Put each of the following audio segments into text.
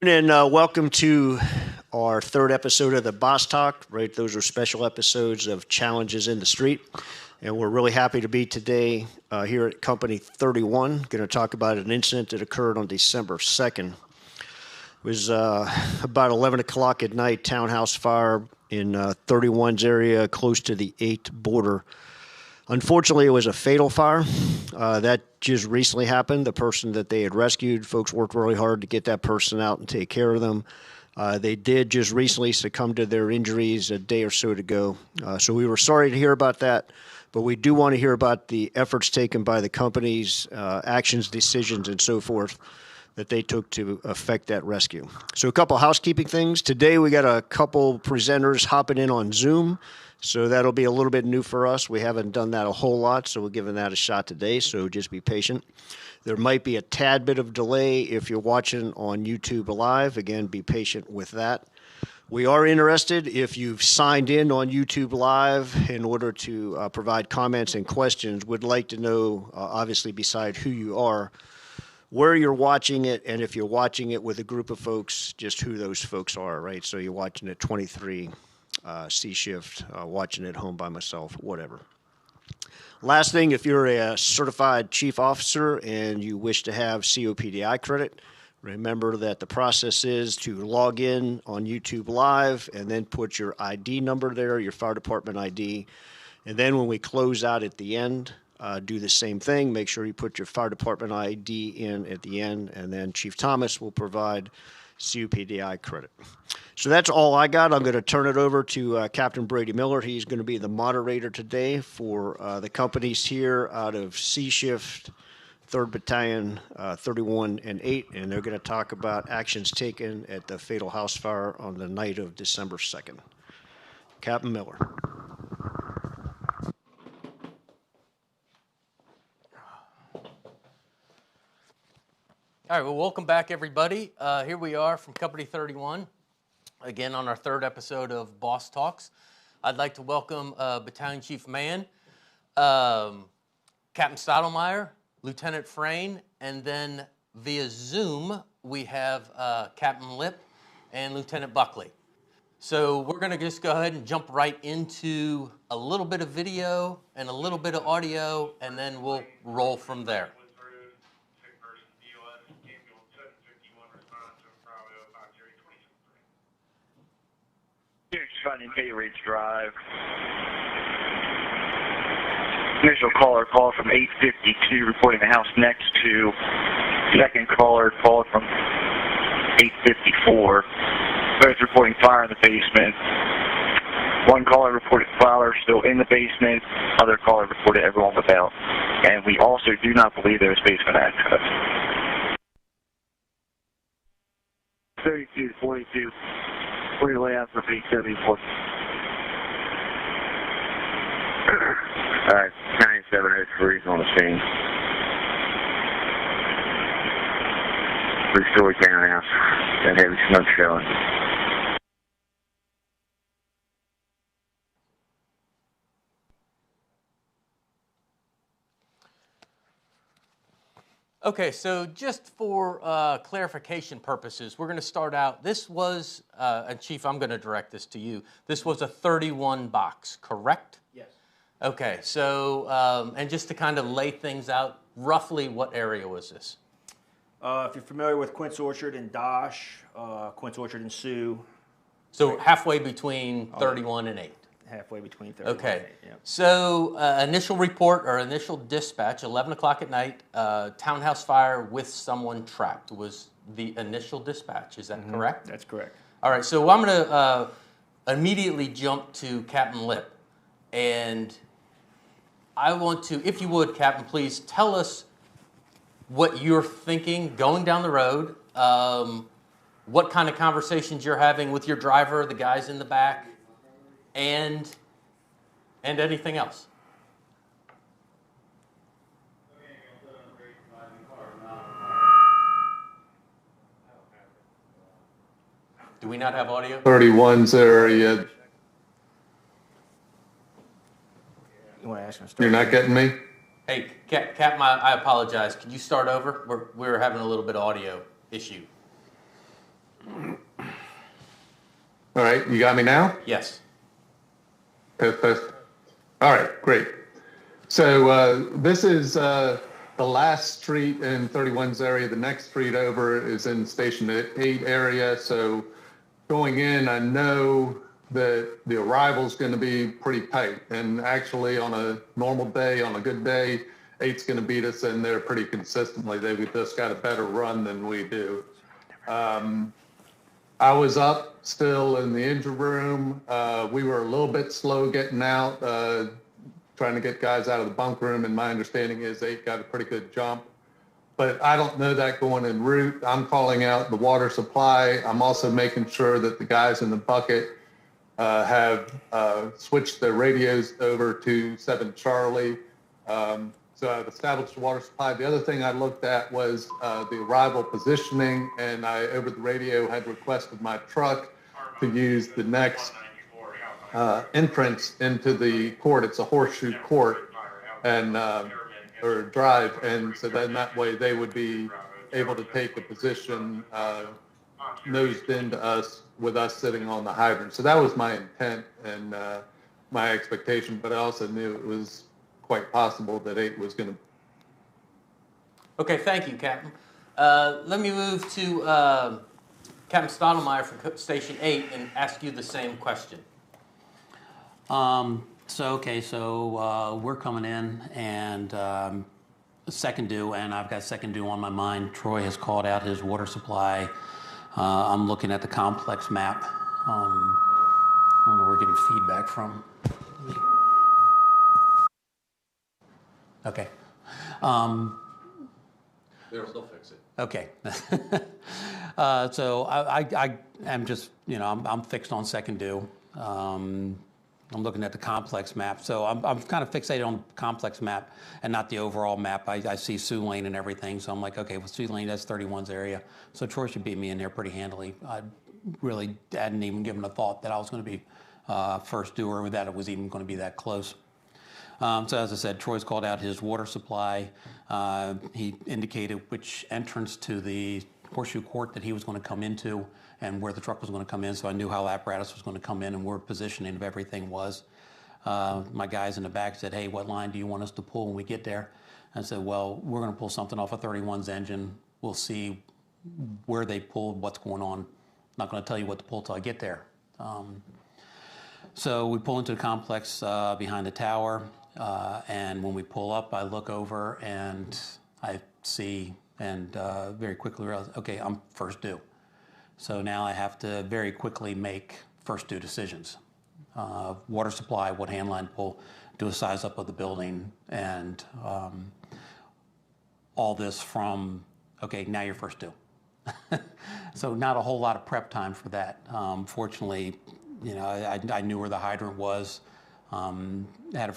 And welcome to our third episode of the Boss Talk. Right, those are special episodes of Challenges in the Street, and we're really happy to be today here at Company 31. Going to talk about an incident that occurred on December 2nd. It was about 11 o'clock at night. Townhouse fire in 31's area, close to the 8 border. Unfortunately, it was a fatal fire. That just recently happened. The person that they had rescued, folks worked really hard to get that person out and take care of them. They did just recently succumb to their injuries a day or so ago. So we were sorry to hear about that, but we do want to hear about the efforts taken by the companies, actions, decisions, and so forth that they took to affect that rescue. So a couple housekeeping things. Today we got a couple presenters hopping in on Zoom. So that'll be a little bit new for us. We haven't done that a whole lot, so we're giving that a shot today, so just be patient. There might be a tad bit of delay if you're watching on YouTube Live. Again, be patient with that. We are interested, if you've signed in on YouTube Live in order to provide comments and questions, would like to know, obviously beside who you are, where you're watching it, and if you're watching it with a group of folks, just who those folks are, right? So you're watching it 23. C-shift, watching it home by myself, whatever. Last thing, if you're a certified chief officer and you wish to have COPDI credit, remember that the process is to log in on YouTube Live and then put your ID number there, your fire department ID. And then when we close out at the end, do the same thing. Make sure you put your fire department ID in at the end, and then Chief Thomas will provide COPDI credit. So that's all I got. I'm going to turn it over to Captain Brady Miller. He's going to be the moderator today for the companies here out of C-Shift, 3rd Battalion, 31 and 8, and they're going to talk about actions taken at the fatal house fire on the night of December 2nd. Captain Miller. All right, well, welcome back, everybody. Here we are from Company 31, again on our third episode of Boss Talks. I'd like to welcome Battalion Chief Mann, Captain Stottlemyre, Lieutenant Frayne, and then via Zoom, we have Captain Lip and Lieutenant Buckley. So we're going to just go ahead and jump right into a little bit of video and a little bit of audio, and then we'll roll from there. Finding Bayridge Drive. Initial caller called from 852, reporting the house next to. Second caller called from 854. Both reporting fire in the basement. One caller reported fire still in the basement. Other caller reported everyone was out. And we also do not believe there was basement access. 32 to 42. Clear layout for 874. Alright, 9703 is on the scene. 3-story townhouse. Got heavy smoke showing. Okay, so just for clarification purposes, we're going to start out. This was, and Chief, I'm going to direct this to you. This was a 31 box, correct? Yes. Okay, so, and just to kind of lay things out, roughly what area was this? If you're familiar with Quince Orchard and Dosh, Quince Orchard and Sioux. So halfway between 31 and 8. Halfway between 31 okay. and 8, yeah. So initial report or initial dispatch, 11 o'clock at night, townhouse fire with someone trapped was the initial dispatch. Is that correct? That's correct. All right, so I'm going to immediately jump to Captain Lip. And I want to, if you would, Captain, please tell us what you're thinking going down the road, what kind of conversations you're having with your driver, the guys in the back, and anything else. Do we not have audio? 31's area. You want to ask him? You're not getting me? Hey, Captain, I apologize. Can you start over? We're having a little bit of audio issue. All right, you got me now? Yes. Test, test. All right, great. So this is the last street in 31's area. The next street over is in Station 8 area. So going in, I know that the arrival's going to be pretty tight. And actually, on a normal day, on a good day, 8's going to beat us in there pretty consistently. They've just got a better run than we do. I was up still in the engine room. We were a little bit slow getting out, trying to get guys out of the bunk room. And my understanding is 8 got a pretty good jump. But I don't know that going en route. I'm calling out the water supply. I'm also making sure that the guys in the bucket have switched their radios over to 7 Charlie. So I've established the water supply. The other thing I looked at was the arrival positioning, and I, over the radio, had requested my truck to use the next entrance into the court. It's a horseshoe court and or drive, and so then that way they would be able to take a position nosed into us with us sitting on the hydrant. So that was my intent and my expectation, but I also knew it was quite possible that 8 was going to. Okay, thank you, Captain. Let me move to Captain Stottlemyre from Station 8 and ask you the same question. So we're coming in and second due, and I've got second due on my mind. Troy has called out his water supply. I'm looking at the complex map. I don't know where we're getting feedback from. Okay. They'll fix it. Okay. So I am just, I'm fixed on second due. I'm looking at the complex map. So I'm kind of fixated on the complex map and not the overall map. I see Sioux Lane and everything. So I'm like, okay, well, Sioux Lane, that's 31's area. So Troy should beat me in there pretty handily. I really hadn't even given a thought that I was going to be first due or that it was even going to be that close. So as I said, Troy's called out his water supply. He indicated which entrance to the horseshoe court that he was going to come into and where the truck was going to come in, so I knew how the apparatus was going to come in and where positioning of everything was. My guys in the back said, hey, what line do you want us to pull when we get there? I said, well, we're going to pull something off of 31's engine. We'll see where they pulled, what's going on. I'm not going to tell you what to pull till I get there. So we pull into the complex behind the tower, and when we pull up, I look over and I see and very quickly realize, okay, I'm first due. So now I have to very quickly make first due decisions. Water supply, what hand line pull, do a size up of the building, and all this from, okay, now you're first due. So not a whole lot of prep time for that. Fortunately, I knew where the hydrant was, had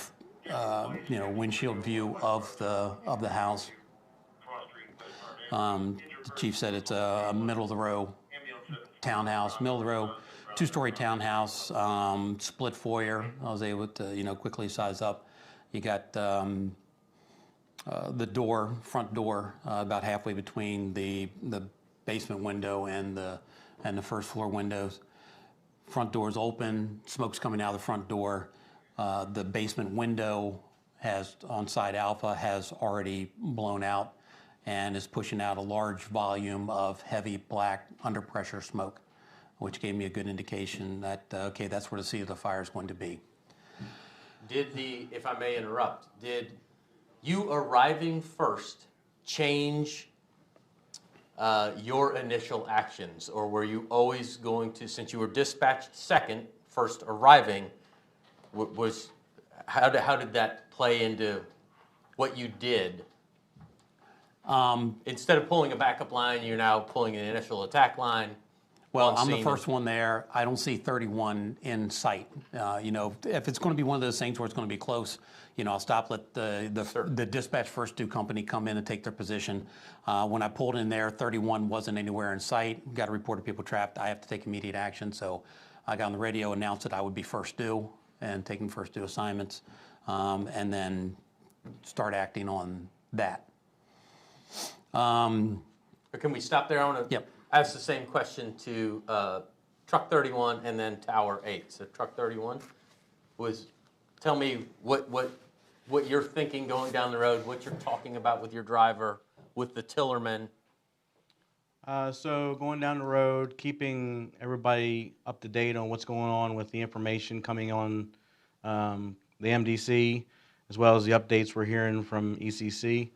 a windshield view of the house. The chief said it's a middle of the row townhouse, middle of the row, 2-story townhouse, split foyer. I was able to quickly size up. You got the front door, about halfway between the basement window and the first floor windows. Front door's open, smoke's coming out of the front door. The basement window on side alpha has already blown out and is pushing out a large volume of heavy black under pressure smoke, which gave me a good indication that, okay, that's where the seat of the fire is going to be. If I may interrupt, did you arriving first change your initial actions, or were you always going to, since you were dispatched second, first arriving, how did that play into what you did? Instead of pulling a backup line, you're now pulling an initial attack line. Well, on I'm the scene? first one there. I don't see 31 in sight. If it's going to be one of those things where it's going to be close, I'll stop, let the dispatch first due company come in and take their position. When I pulled in there, 31 wasn't anywhere in sight. Got a report of people trapped. I have to take immediate action. So I got on the radio, announced that I would be first due and taking first due assignments, and then start acting on that. Or can we stop there? I want to Yep. ask the same question to truck 31 and then tower 8. So truck 31 tell me what you're thinking going down the road, what you're talking about with your driver, with the tillerman. So going down the road, keeping everybody up to date on what's going on with the information coming on the MDC, as well as the updates we're hearing from ECC.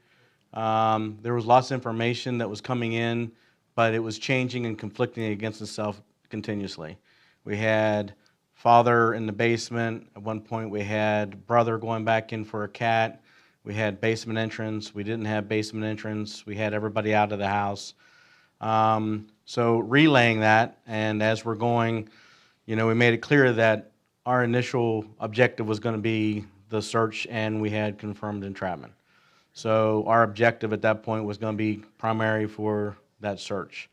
There was lots of information that was coming in, but it was changing and conflicting against itself continuously. We had father in the basement. At one point, we had brother going back in for a cat. We had basement entrance. We didn't have basement entrance. We had everybody out of the house. So relaying that, and as we're going, we made it clear that our initial objective was going to be the search, and we had confirmed entrapment. So our objective at that point was going to be primary for that search.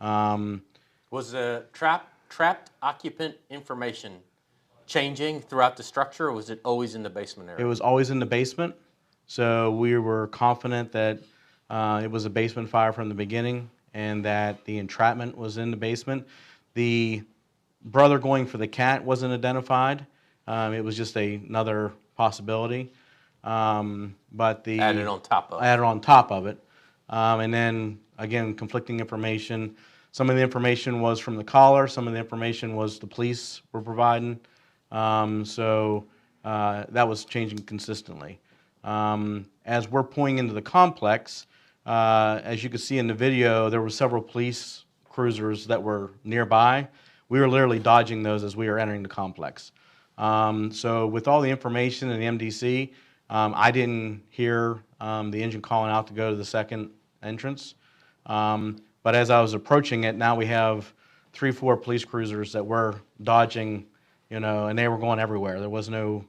Was the trapped occupant information changing throughout the structure, or was it always in the basement area? It was always in the basement, so we were confident that it was a basement fire from the beginning and that the entrapment was in the basement. The brother going for the cat wasn't identified. It was just another possibility. But the Added on top of it. Added on top of it. And then, again, conflicting information. Some of the information was from the caller. Some of the information was the police were providing. So that was changing consistently. As we're pulling into the complex, as you can see in the video, there were several police cruisers that were nearby. We were literally dodging those as we were entering the complex. So with all the information in the MDC, I didn't hear the engine calling out to go to the second entrance. But as I was approaching it, now we have 3-4 police cruisers that were dodging, and they were going everywhere. There was no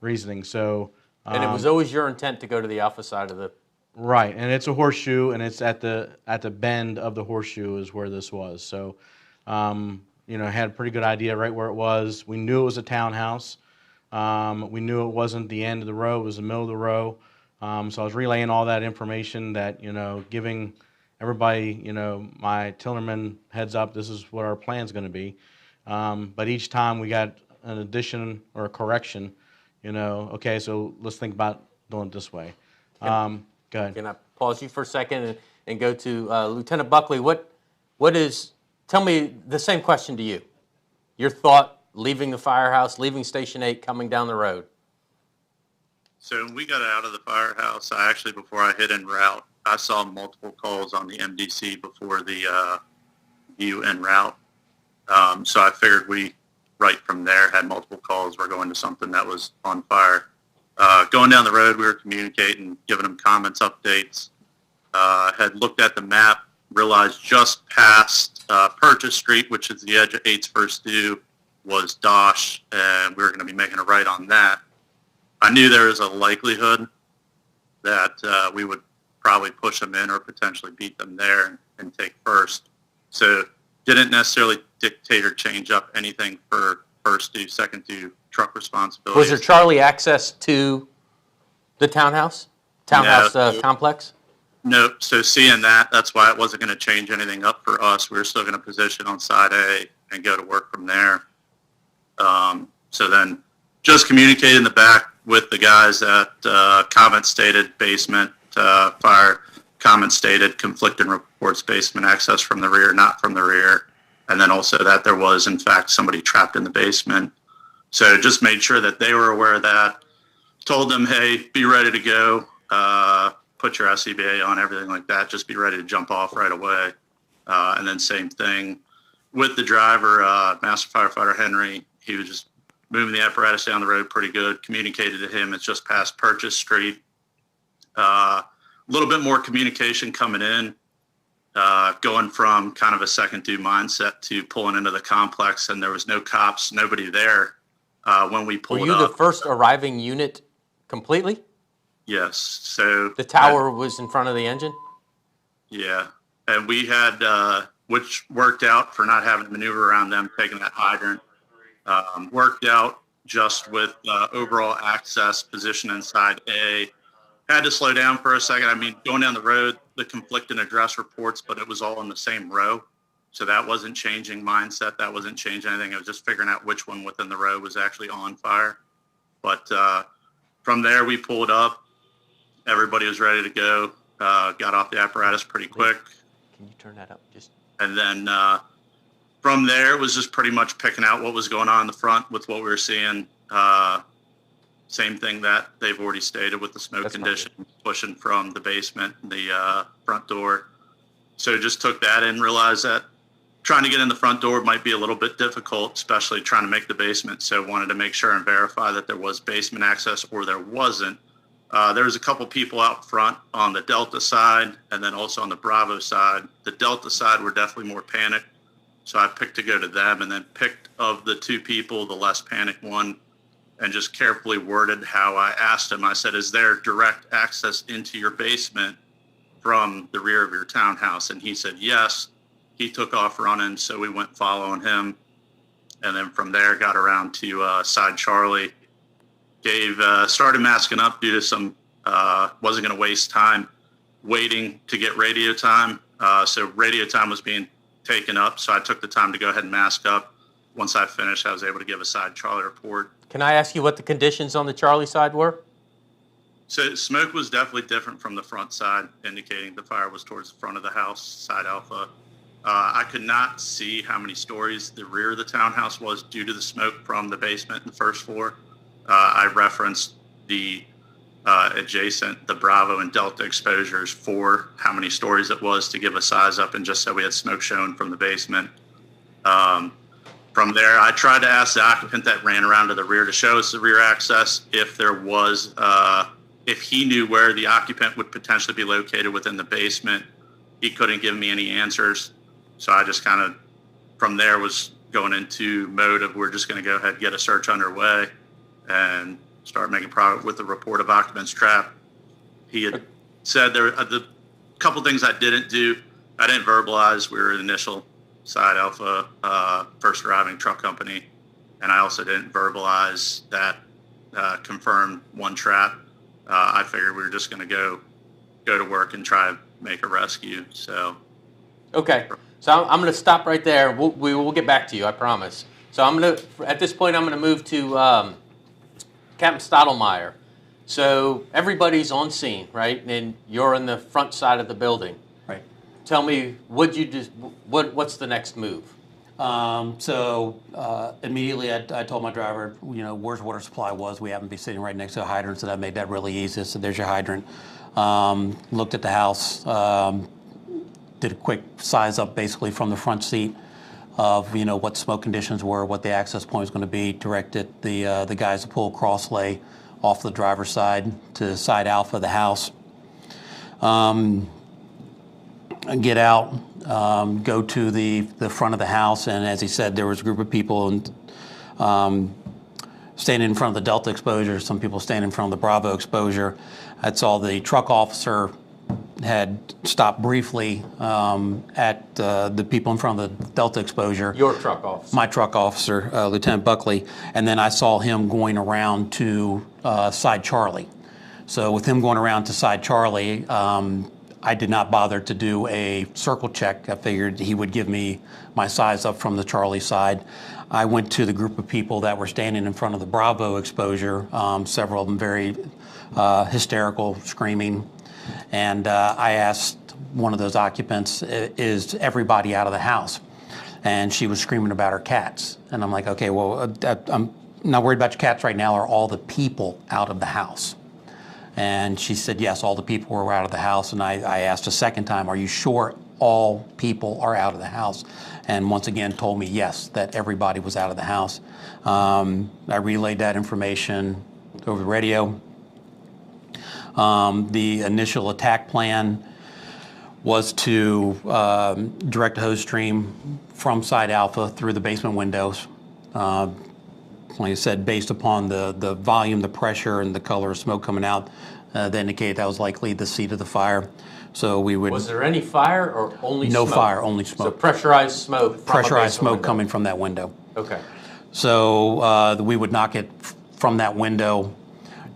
reasoning. So, and it was always your intent to go to the alpha side of the... Right, and it's a horseshoe, and it's at the bend of the horseshoe is where this was. So, had a pretty good idea right where it was. We knew it was a townhouse. We knew it wasn't the end of the row, it was the middle of the row. So I was relaying all that information that, giving everybody, my tillerman heads up, this is what our plan's going to be. But each time we got an addition or a correction, okay, so let's think about doing it this way. Go ahead. Can I pause you for a second and go to Lieutenant Buckley? Tell me the same question to you. Your thought leaving the firehouse, leaving Station 8, coming down the road. So when we got out of the firehouse, before I hit en route, I saw multiple calls on the MDC before the view en route. So I figured we, right from there, had multiple calls. We're going to something that was on fire. Going down the road, we were communicating, giving them comments, updates. Had looked at the map, realized just past Purchase Street, which is the edge of 8's first due, was Dosh, and we were going to be making a right on that. I knew there was a likelihood that we would probably push them in or potentially beat them there and take first. So didn't necessarily dictate or change up anything for first due, second due truck responsibilities. Was there Charlie access to the townhouse No. complex? No, so seeing that, that's why it wasn't going to change anything up for us. We were still going to position on side A and go to work from there. So then just communicate in the back with the guys at comment stated basement fire, comment stated conflicting reports basement access from the rear, not from the rear. And then also that there was, in fact, somebody trapped in the basement. So just made sure that they were aware of that. Told them, hey, be ready to go. Put your SCBA on, everything like that. Just be ready to jump off right away. And then same thing with the driver, Master Firefighter Henry. He was just moving the apparatus down the road pretty good. Communicated to him. It's just past Purchase Street. A little bit more communication coming in. going from kind of a second due mindset to pulling into the complex, and there was no cops, nobody there when we pulled Were you up. the first arriving unit completely? Yes. So The tower was in front of the engine? yeah. And we had, which worked out for not having to maneuver around them, taking that hydrant. Worked out just with overall access position inside A. Had to slow down for a second. I mean, going down the road, the conflicting address reports, but it was all in the same row. So that wasn't changing mindset. That wasn't changing anything. It was just figuring out which one within the row was actually on fire. But from there, we pulled up. Everybody was ready to go. Got off the apparatus pretty quick. Can you turn that up? And then from there, it was just pretty much picking out what was going on in the front with what we were seeing. Same thing that they've already stated with the smoke condition, pushing from the basement, the front door. So just took that in, realized that trying to get in the front door might be a little bit difficult, especially trying to make the basement. So wanted to make sure and verify that there was basement access or there wasn't. There was a couple people out front on the Delta side and then also on the Bravo side. The Delta side were definitely more panicked. So I picked to go to them and then picked of the two people, the less panicked one, and just carefully worded how I asked him. I said, is there direct access into your basement from the rear of your townhouse? And he said, yes. He took off running, so we went following him. And then from there, got around to side Charlie. Dave started masking up due to some, wasn't going to waste time waiting to get radio time. So radio time was being taken up, so I took the time to go ahead and mask up. Once I finished, I was able to give a side Charlie report. Can I ask you what the conditions on the Charlie side were? So smoke was definitely different from the front side, indicating the fire was towards the front of the house, side Alpha. I could not see how many stories the rear of the townhouse was due to the smoke from the basement and the first floor. I referenced the adjacent, the Bravo and Delta exposures for how many stories it was to give a size up and just so we had smoke shown from the basement. From there, I tried to ask the occupant that ran around to the rear to show us the rear access if there was, if he knew where the occupant would potentially be located within the basement. He couldn't give me any answers. So I just kind of, from there, was going into mode of we're just going to go ahead and get a search underway and start making progress with the report of occupants trapped. He had said there the couple things I didn't do. I didn't verbalize. We were an initial side Alpha first arriving truck company, and I also didn't verbalize that confirmed one trap. I figured we were just going to go to work and try to make a rescue. So okay. So I'm going to stop right there. We will get back to you, I promise. So at this point, I'm going to move to Captain Stottlemyre. So everybody's on scene, right? And you're in the front side of the building. Right. Tell me, what's the next move? Immediately I told my driver, where's water supply was. We happened to be sitting right next to a hydrant, so that made that really easy. So there's your hydrant. Looked at the house. Did a quick size up basically from the front seat of what smoke conditions were, what the access point was going to be. Directed the guys to pull cross lay off the driver's side to side Alpha of the house. Get out, go to the front of the house, and as he said, there was a group of people standing in front of the Delta exposure. Some people standing in front of the Bravo exposure. I saw the truck officer had stopped briefly at the people in front of the Delta exposure. Your truck officer. My truck officer, Lieutenant Buckley. And then I saw him going around to side Charlie. So with him going around to side Charlie, I did not bother to do a circle check. I figured he would give me my size up from the Charlie side. I went to the group of people that were standing in front of the Bravo exposure, several of them very hysterical, screaming. And I asked one of those occupants, is everybody out of the house? And she was screaming about her cats. And I'm like, okay, well, I'm not worried about your cats right now. Are all the people out of the house? And she said, yes, all the people were out of the house. And I asked a second time, are you sure all people are out of the house? And once again told me, yes, that everybody was out of the house. I relayed that information over the radio. The initial attack plan was to direct a hose stream from side alpha through the basement windows. Like I said, based upon the volume, the pressure, and the color of smoke coming out, that indicated that was likely the seat of the fire. So we would. Was there any fire or only no smoke? fire, only So smoke. pressurized smoke. From Pressurized smoke window. coming from that window. Okay. So we would knock it from that window,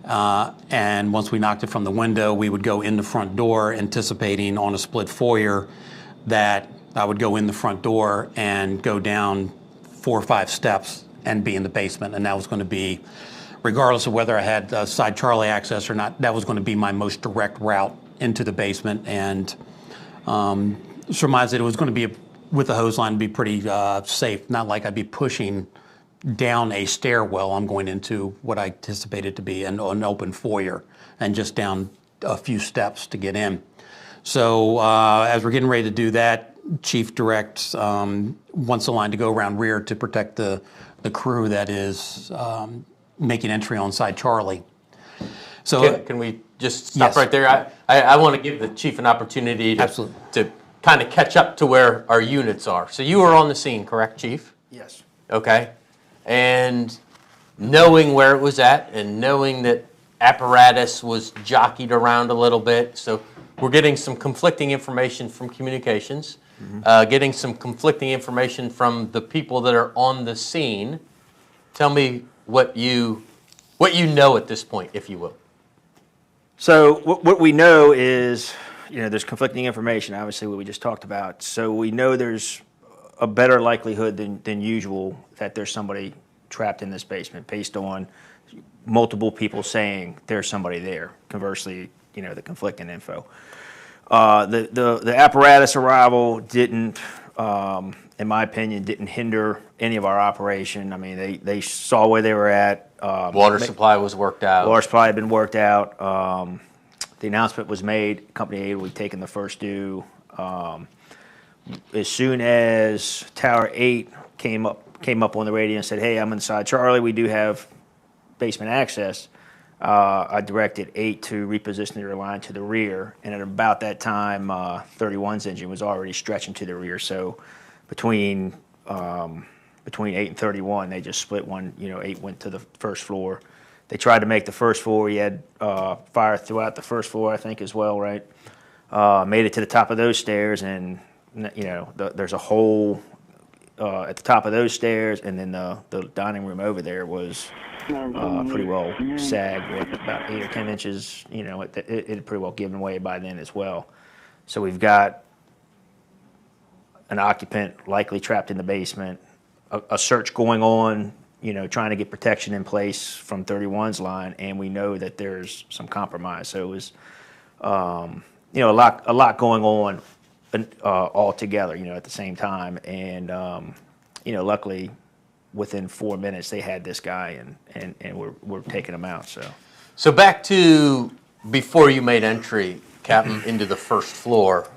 and once we knocked it from the window, we would go in the front door, anticipating on a split foyer that I would go in the front door and go down 4 or 5 steps and be in the basement, and that was going to be, regardless of whether I had side Charlie access or not, that was going to be my most direct route into the basement, and surmised that it was going to be, with the hose line, be pretty safe, not like I'd be pushing down a stairwell. I'm going into what I anticipated to be an open foyer and just down a few steps to get in. So as we're getting ready to do that, Chief directs, wants the line to go around rear to protect the crew that is making entry on side Charlie. So Can we just stop Yes. right there? I want to give the chief an opportunity Absolutely. to kind of catch up to where our units are. So you were on the scene, correct, Chief? Yes. Okay. And knowing where it was at and knowing that apparatus was jockeyed around a little bit. So we're getting some conflicting information from communications, getting some conflicting information from the people that are on the scene. Tell me what you know at this point, if you will. So what we know is, there's conflicting information, obviously, what we just talked about. So we know there's a better likelihood than usual that there's somebody trapped in this basement based on multiple people saying there's somebody there. Conversely, the conflicting info. The apparatus arrival didn't, in my opinion, didn't hinder any of our operation. I mean, they saw where they were at. Water supply was worked out. Water supply had been worked out. The announcement was made. Company A will be taking the first due. As soon as Tower 8 came up on the radio and said, "Hey, I'm inside Charlie. We do have basement access." I directed 8 to reposition their line to the rear, and at about that time, 31's engine was already stretching to the rear. So between 8 and 31, they just split one. 8 went to the first floor. They tried to make the first floor. He had fire throughout the first floor, I think, as well, right? Made it to the top of those stairs, and there's a hole at the top of those stairs, and then the dining room over there was pretty well sagged, with about 8 or 10 inches. It had pretty well given way by then as well. So we've got an occupant likely trapped in the basement, a search going on, trying to get protection in place from 31's line, and we know that there's some compromise. So it was, a lot going on all together, at the same time. And, luckily, within 4 minutes, they had this guy, and we're taking him out. So back to before you made entry, Captain, into the first floor.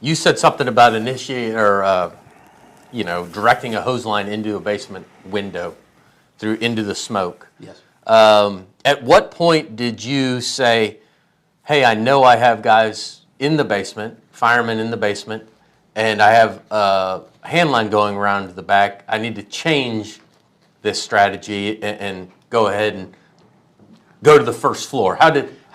You said something about directing a hose line into a basement window into the smoke. Yes. At what point did you say, "Hey, I know I have guys in the basement, firemen in the basement, and I have a hand line going around to the back. I need to change this strategy and go ahead and go to the first floor"? How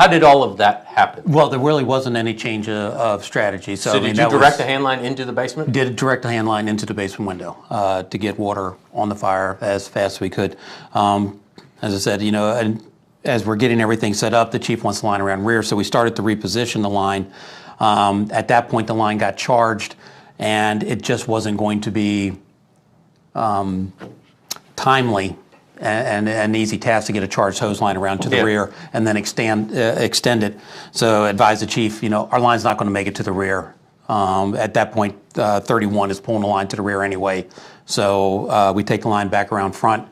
did all of that happen? Well, there really wasn't any change of strategy. So, Did you direct the hand line into the basement? Did direct the hand line into the basement window to get water on the fire as fast as we could. As I said, and as we're getting everything set up, the chief wants the line around rear, so we started to reposition the line. At that point, the line got charged, and it just wasn't going to be timely and an easy task to get a charged hose line around to the rear and then extend it. So advise the chief, our line's not going to make it to the rear. At that point, 31 is pulling the line to the rear anyway. So we take the line back around front,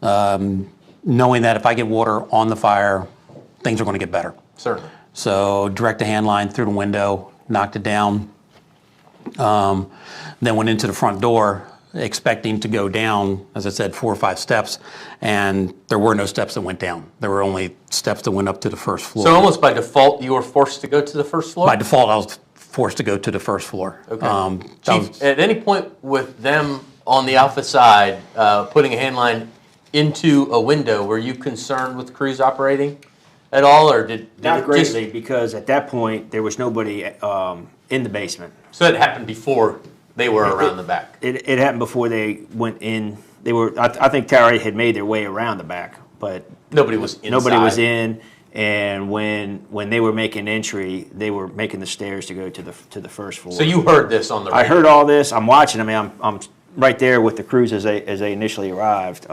knowing that if I get water on the fire, things are going to get better. Certainly. So direct the hand line through the window, knocked it down, then went into the front door, expecting to go down, as I said, 4 or 5 steps, and there were no steps that went down. There were only steps that went up to the first floor. So almost by default, you were forced to go to the first floor? By default, I was forced to go to the first floor. Okay. Chief, at any point with them on the alpha side, putting a handline into a window, were you concerned with crews operating at all, or did Not it greatly, because at that point, there was nobody in the basement. So it happened before they were around the back? It happened before they went in. They were. I think Tower 8 had made their way around the back, but Nobody was inside. nobody was in. And when they were making entry, they were making the stairs to go to the first floor. So you heard this on the radio? I heard all this. I'm watching. I mean, I'm right there with the crews as they initially arrived.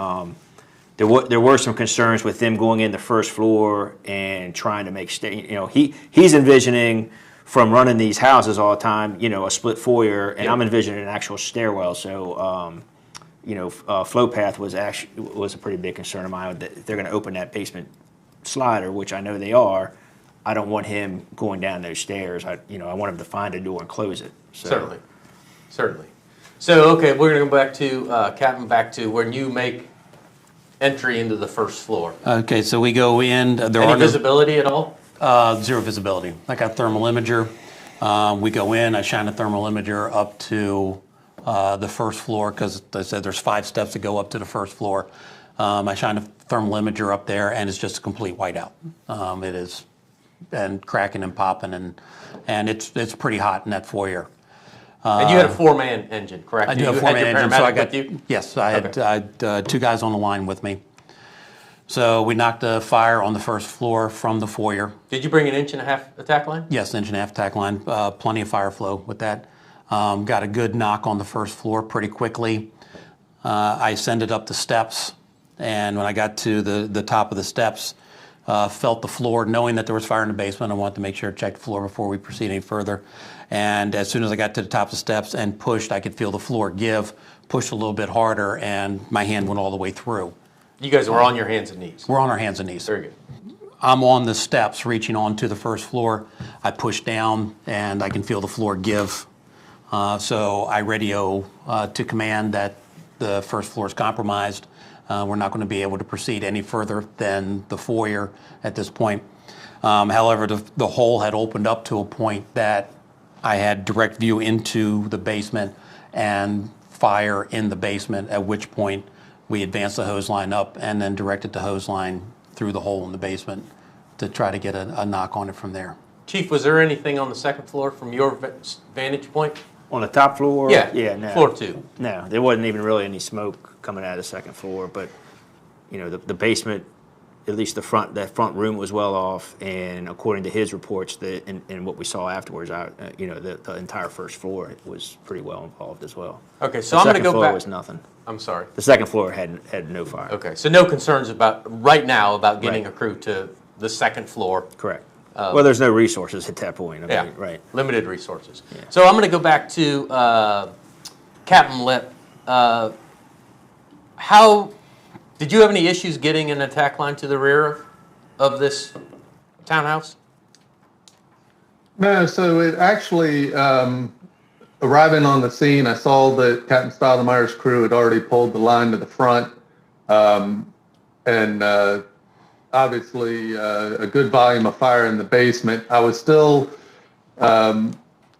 There were some concerns with them going in the first floor and trying to make he's envisioning from running these houses all the time, a split foyer, and I'm envisioning an actual stairwell. So flow path was a pretty big concern of mine. That they're going to open that basement slider, which I know they are. I don't want him going down those stairs. I want him to find a door and close it. So. Certainly. So, okay, we're going to go back to, Captain, back to when you make entry into the first floor. Okay, so we go in. Any visibility at all? Zero visibility. I got thermal imager. We go in. I shine a thermal imager up to the first floor because I said there's 5 steps to go up to the first floor. I shine a thermal imager up there, and it's just a complete whiteout. It is, and cracking and popping, and it's pretty hot in that foyer. And you had a 4-man engine, correct? I do have a 4-man engine, so I got with you? Yes, I had 2 guys on the line with me. So we knocked a fire on the first floor from the foyer. Did you bring an 1.5-inch attack line? Yes, 1.5-inch attack line. Plenty of fire flow with that. Got a good knock on the first floor pretty quickly. I ascended up the steps, and when I got to the top of the steps, felt the floor, knowing that there was fire in the basement. I wanted to make sure to check the floor before we proceed any further. And as soon as I got to the top of the steps and pushed, I could feel the floor give, pushed a little bit harder, and my hand went all the way through. You guys were on your hands and knees? We're on our hands and knees. Very good. I'm on the steps reaching on to the first floor. I push down, and I can feel the floor give. So I radio to command that the first floor is compromised. We're not going to be able to proceed any further than the foyer at this point. However, the hole had opened up to a point that I had direct view into the basement and fire in the basement, at which point we advanced the hose line up and then directed the hose line through the hole in the basement to try to get a knock on it from there. Chief, was there anything on the second floor from your vantage point? On the top floor? Yeah, no. floor 2. No, there wasn't even really any smoke coming out of the second floor, but the basement, at least that front room was well off, and according to his reports, and what we saw afterwards, the entire first floor was pretty well involved as well. Okay, so I'm going to go back. The second floor was nothing. I'm sorry. The second floor had no fire. Okay, so no concerns right now about getting a crew to the second floor. Correct. Well, there's no resources at that point. Yeah, right. Limited resources. Yeah. So I'm going to go back to Captain Lip. How did you have any issues getting an attack line to the rear of this townhouse? No, so it actually, arriving on the scene, I saw that Captain Stoudemire's crew had already pulled the line to the front, and obviously a good volume of fire in the basement. I was still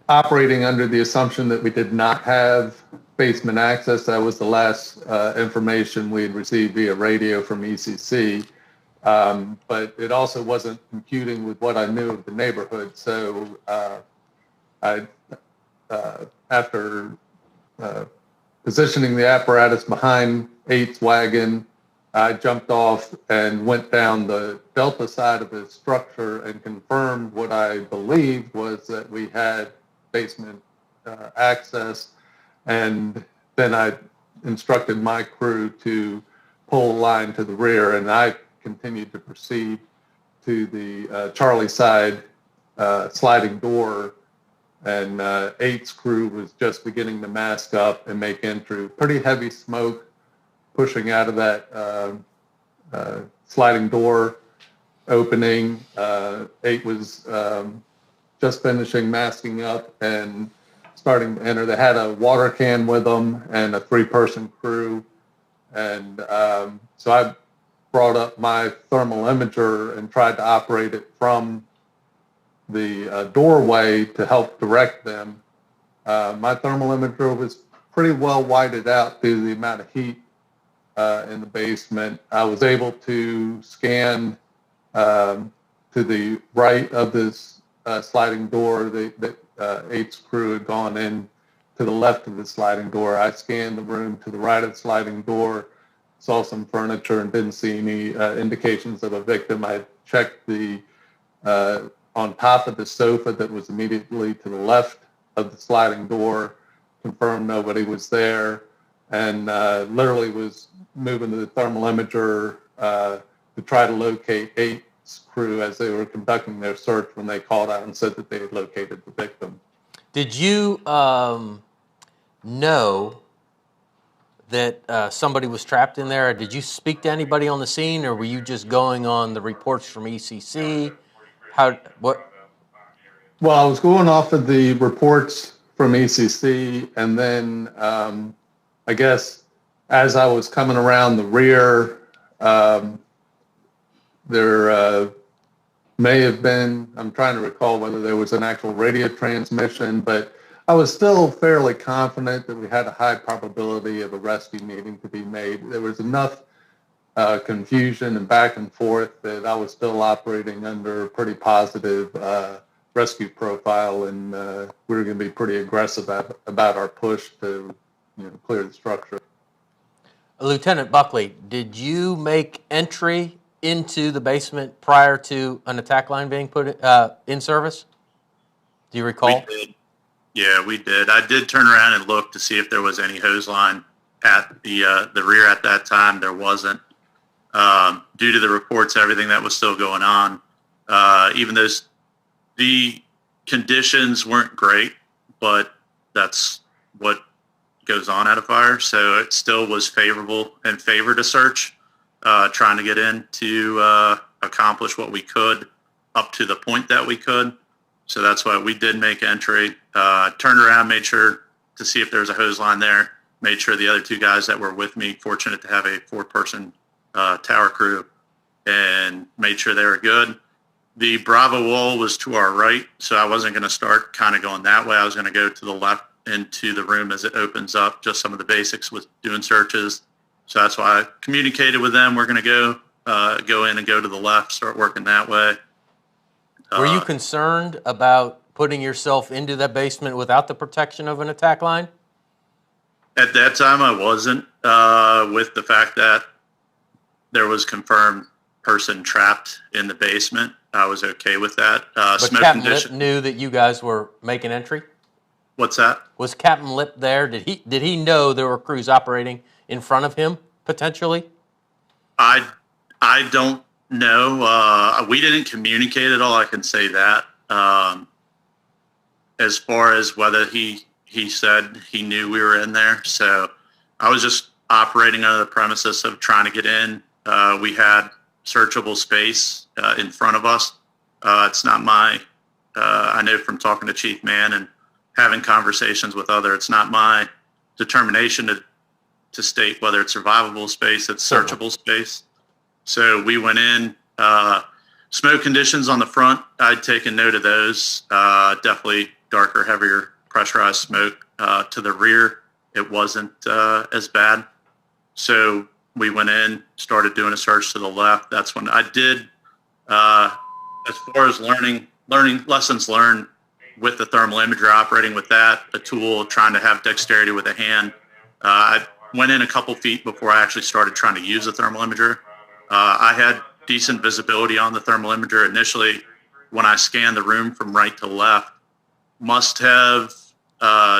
operating under the assumption that we did not have basement access. That was the last information we had received via radio from ECC. But it also wasn't computing with what I knew of the neighborhood. So after positioning the apparatus behind 8's wagon, I jumped off and went down the delta side of the structure and confirmed what I believed was that we had basement access. And then I instructed my crew to pull a line to the rear, and I continued to proceed to the Charlie side sliding door, and 8's crew was just beginning to mask up and make entry. Pretty heavy smoke pushing out of that sliding door opening. 8 was just finishing masking up and starting to enter. They had a water can with them and a 3-person crew. And so I brought up my thermal imager and tried to operate it from the doorway to help direct them. My thermal imager was pretty well whited out due to the amount of heat in the basement. I was able to scan to the right of this sliding door. The 8's crew had gone in to the left of the sliding door. I scanned the room to the right of the sliding door, saw some furniture, and didn't see any indications of a victim. I checked the on top of the sofa that was immediately to the left of the sliding door, confirmed nobody was there, and literally was moving to the thermal imager to try to locate 8's crew as they were conducting their search when they called out and said that they had located the victim. Did you know that somebody was trapped in there? Did you speak to anybody on the scene, or were you just going on the reports from ECC? What? Well, I was going off of the reports from ECC, and then I guess as I was coming around the rear, there may have been, I'm trying to recall whether there was an actual radio transmission, but I was still fairly confident that we had a high probability of a rescue needing to be made. There was enough confusion and back and forth that I was still operating under a pretty positive rescue profile, and we were going to be pretty aggressive about our push to clear the structure. Lieutenant Buckley, did you make entry into the basement prior to an attack line being put in service? Do you recall? We did. Yeah, we did. I did turn around and look to see if there was any hose line at the rear at that time. There wasn't. Due to the reports, everything that was still going on, even though the conditions weren't great, but that's what goes on at a fire. So it still was favorable and favored a search, trying to get in to accomplish what we could up to the point that we could. So that's why we did make entry, turned around, made sure to see if there was a hose line there, made sure the other 2 guys that were with me, fortunate to have a 4-person tower crew, and made sure they were good. The Bravo wall was to our right, so I wasn't going to start kind of going that way. I was going to go to the left into the room as it opens up, just some of the basics with doing searches. So that's why I communicated with them. We're going to go in and go to the left, start working that way. Were you concerned about putting yourself into that basement without the protection of an attack line? At that time, I wasn't, with the fact that there was confirmed person trapped in the basement. I was okay with that. But Captain Lip knew that you guys were making entry? What's that? Was Captain Lip there? Did he know there were crews operating in front of him, potentially? I don't know. We didn't communicate at all. I can say that. As far as whether he said he knew we were in there. So I was just operating under the premises of trying to get in. We had searchable space in front of us. It's not my, I know from talking to Chief Mann and having conversations with it's not my determination to state whether it's survivable space, it's searchable space. So we went in, smoke conditions on the front, I'd taken note of those, definitely darker, heavier pressurized smoke. To the rear, it wasn't as bad. So we went in, started doing a search to the left. That's when I did, as far as learning lessons learned with the thermal imager, operating with that, a tool, trying to have dexterity with a hand. I went in a couple feet before I actually started trying to use the thermal imager. I had decent visibility on the thermal imager initially when I scanned the room from right to left. Must have,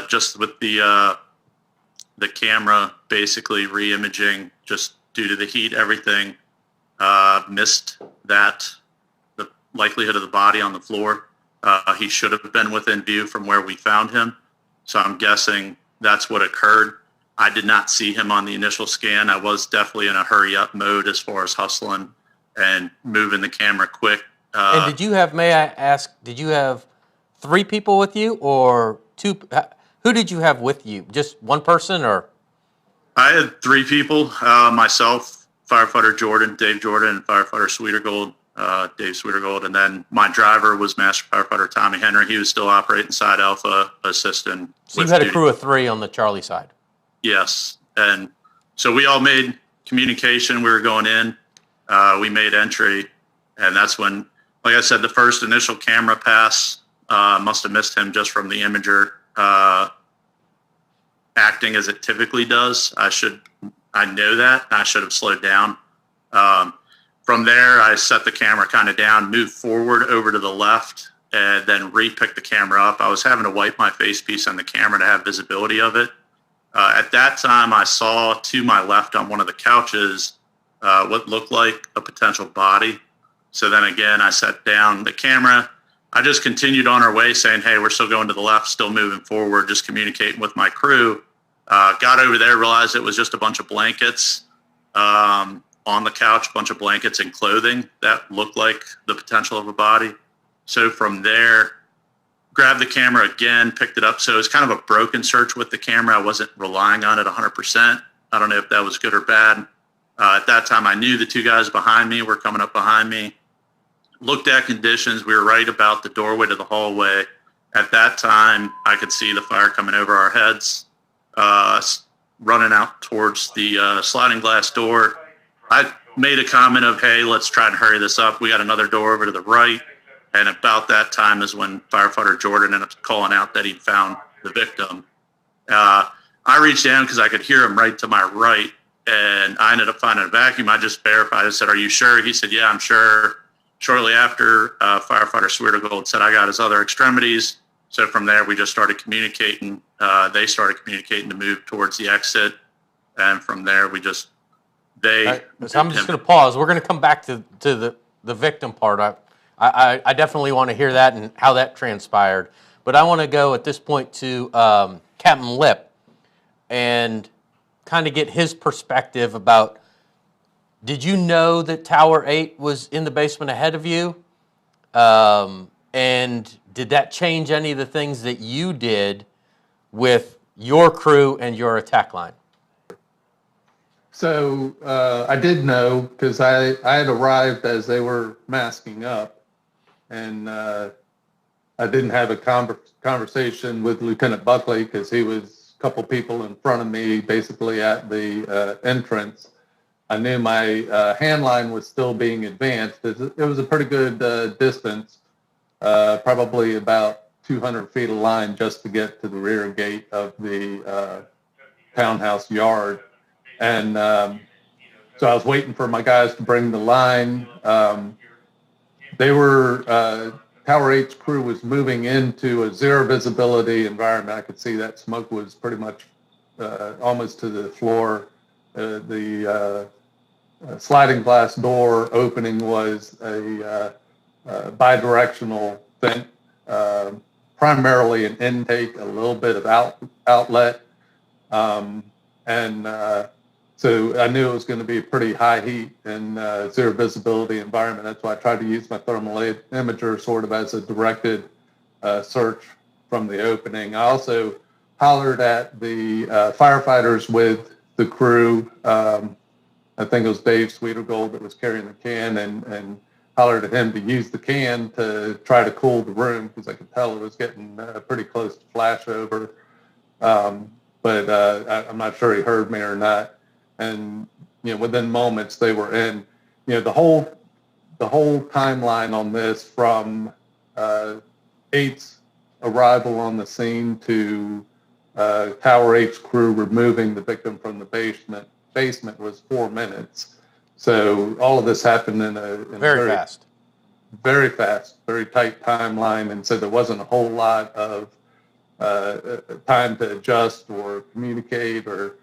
just with the camera basically re-imaging, just due to the heat, everything, missed that, the likelihood of the body on the floor. He should have been within view from where we found him. So I'm guessing that's what occurred. I did not see him on the initial scan. I was definitely in a hurry up mode as far as hustling and moving the camera quick. And may I ask, did you have 3 people with you or 2? Who did you have with you? Just one person, or? I had 3 people, myself, firefighter Jordan, Dave Jordan, and firefighter Sweetergold, Dave Sweetergold, and then my driver was Master Firefighter Tommy Henry. He was still operating Side Alpha, assistant. So you had a crew of 3 on the Charlie side? Yes, and so we all made communication. We were going in. We made entry, and that's when, like I said, the first initial camera pass must have missed him just from the imager acting as it typically does. I know that. I should have slowed down. From there, I set the camera kind of down, moved forward over to the left, and then re-picked the camera up. I was having to wipe my face piece on the camera to have visibility of it. At that time, I saw to my left on one of the couches what looked like a potential body. So then again, I set down the camera. I just continued on our way saying, hey, we're still going to the left, still moving forward, just communicating with my crew. Got over there, realized it was just a bunch of blankets on the couch, a bunch of blankets and clothing that looked like the potential of a body. So from there, grabbed the camera again, picked it up. So it was kind of a broken search with the camera. I wasn't relying on it 100%. I don't know if that was good or bad. At that time, I knew the 2 guys behind me were coming up behind me. Looked at conditions. We were right about the doorway to the hallway. At that time, I could see the fire coming over our heads, running out towards the sliding glass door. I made a comment of, hey, let's try and hurry this up. We got another door over to the right. And about that time is when firefighter Jordan ended up calling out that he'd found the victim. I reached down because I could hear him right to my right, and I ended up finding a vacuum. I just verified. I said, are you sure? He said, yeah, I'm sure. Shortly after, firefighter Sweetergold said I got his other extremities. So from there, we just started communicating. They started communicating to move towards the exit. And from there, we just, Right. So I'm just going to pause. We're going to come back to the victim part. I definitely want to hear that and how that transpired. But I want to go at this point to Captain Lip and kind of get his perspective about, did you know that Tower 8 was in the basement ahead of you? And did that change any of the things that you did with your crew and your attack line? So I did know because I had arrived as they were masking up, and I didn't have a conversation with Lieutenant Buckley because he was a couple people in front of me, basically at the entrance. I knew my hand line was still being advanced. It was a pretty good distance, probably about 200 feet of line just to get to the rear gate of the townhouse yard. And so I was waiting for my guys to bring the line. They were, Tower 8's crew was moving into a zero visibility environment. I could see that smoke was pretty much almost to the floor. The sliding glass door opening was a bidirectional vent, primarily an intake, a little bit of outlet. So I knew it was going to be a pretty high heat and zero visibility environment. That's why I tried to use my thermal imager sort of as a directed search from the opening. I also hollered at the firefighters with the crew. I think it was Dave Sweetergold that was carrying the can, and hollered at him to use the can to try to cool the room because I could tell it was getting pretty close to flashover. But I'm not sure he heard me or not. And within moments they were in. The whole timeline on this from 8's arrival on the scene to Tower 8's crew removing the victim from the basement was 4 minutes. So all of this happened in a very fast, very fast, very tight timeline, and so there wasn't a whole lot of time to adjust or communicate or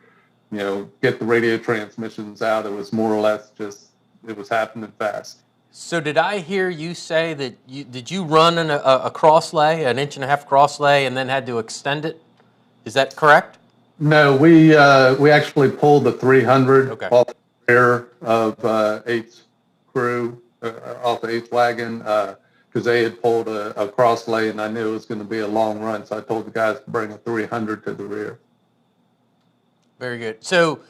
get the radio transmissions out. It was more or less just, it was happening fast. So did I hear you say that did you run a cross lay, an 1.5 inch cross lay, and then had to extend it? Is that correct? No, we actually pulled the 300 Okay. off the rear of 8's crew, off the 8's wagon. because they had pulled a cross lane. I knew it was going to be a long run, so I told the guys to bring a 300 to the rear. Very good. So,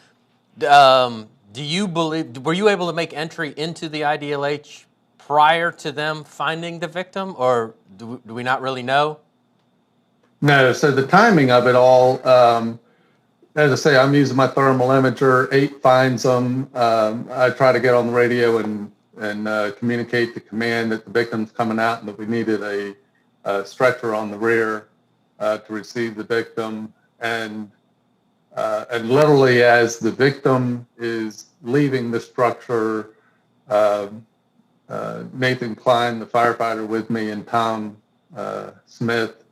do you believe, were you able to make entry into the IDLH prior to them finding the victim, or do we not really know? No, so the timing of it all, as I say, I'm using my thermal imager. 8 finds them. I try to get on the radio and communicate to command that the victim's coming out and that we needed a stretcher on the rear to receive the victim. And literally, as the victim is leaving the structure, Nathan Klein, the firefighter with me, and Tom Smith,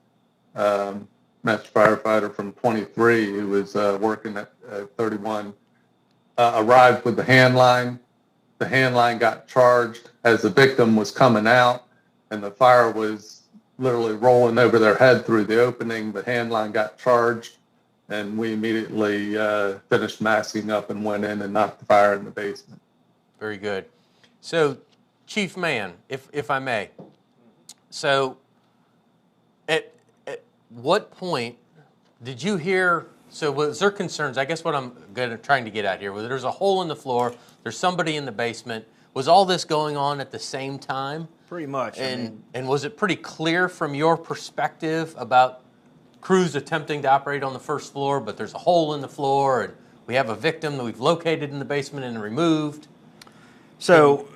master firefighter from 23, who was working at 31, arrived with the hand line. The hand line got charged as the victim was coming out, and the fire was literally rolling over their head through the opening. The hand line got charged, and we immediately finished masking up and went in and knocked the fire in the basement. Very good. So, Chief Mann, if I may, so at what point did you hear, so was there concerns, I guess what I'm trying to get at here, there's a hole in the floor, there's somebody in the basement, was all this going on at the same time? Pretty much. And was it pretty clear from your perspective about crews attempting to operate on the first floor, but there's a hole in the floor, and we have a victim that we've located in the basement and removed? So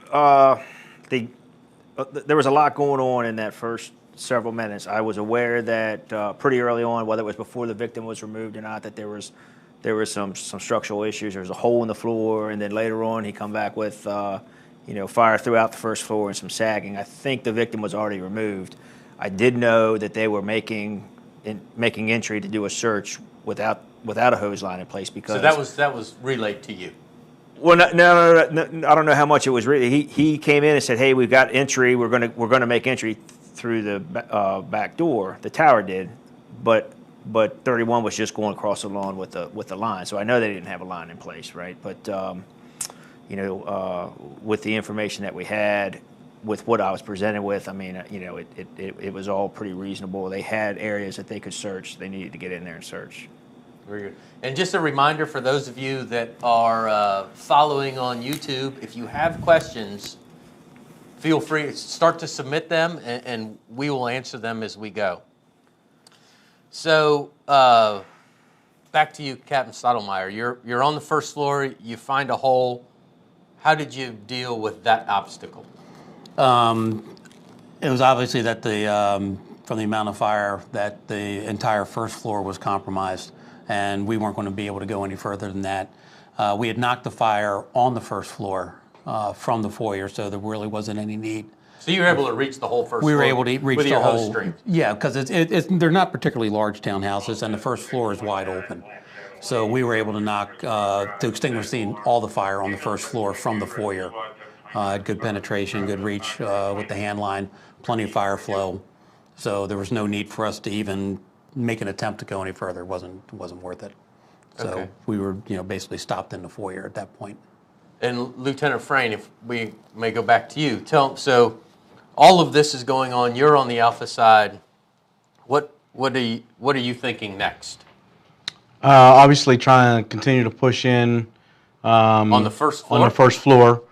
there was a lot going on in that first several minutes. I was aware that pretty early on, whether it was before the victim was removed or not, that there was some structural issues. There was a hole in the floor, and then later on he come back with fire throughout the first floor and some sagging. I think the victim was already removed. I did know that they were making entry to do a search without a hose line in place, because so that was relayed to you. Well, no, I don't know how much it was really. He came in and said, "Hey, we've got entry. We're gonna make entry through the back door." The tower did, but 31 was just going across the lawn with the line. So I know they didn't have a line in place, right? But with the information that we had, with what I was presented with, I mean, it was all pretty reasonable. They had areas that they could search. They needed to get in there and search. Very good. And just a reminder for those of you that are following on YouTube, if you have questions, feel free to start to submit them, and we will answer them as we go. So back to you, Captain Stottlemyre. You're on the first floor. You find a hole. How did you deal with that obstacle? It was obviously that from the amount of fire that the entire first floor was compromised, and we weren't going to be able to go any further than that. We had knocked the fire on the first floor from the foyer, so there really wasn't any need. So you were able to reach the whole first floor? We were able to reach with the your whole hose string? Yeah, because they're not particularly large townhouses, and the first floor is wide open. So we were able to knock to extinguish all the fire on the first floor from the foyer. Had good penetration, good reach with the hand line, plenty of fire flow. So there was no need for us to even make an attempt to go any further. It wasn't worth it. So Okay. we were basically stopped in the foyer at that point. And Lieutenant Frayne, if we may go back to you, so all of this is going on. You're on the Alpha side. What are you thinking next? Obviously, trying to continue to push in On the first floor? On the first floor.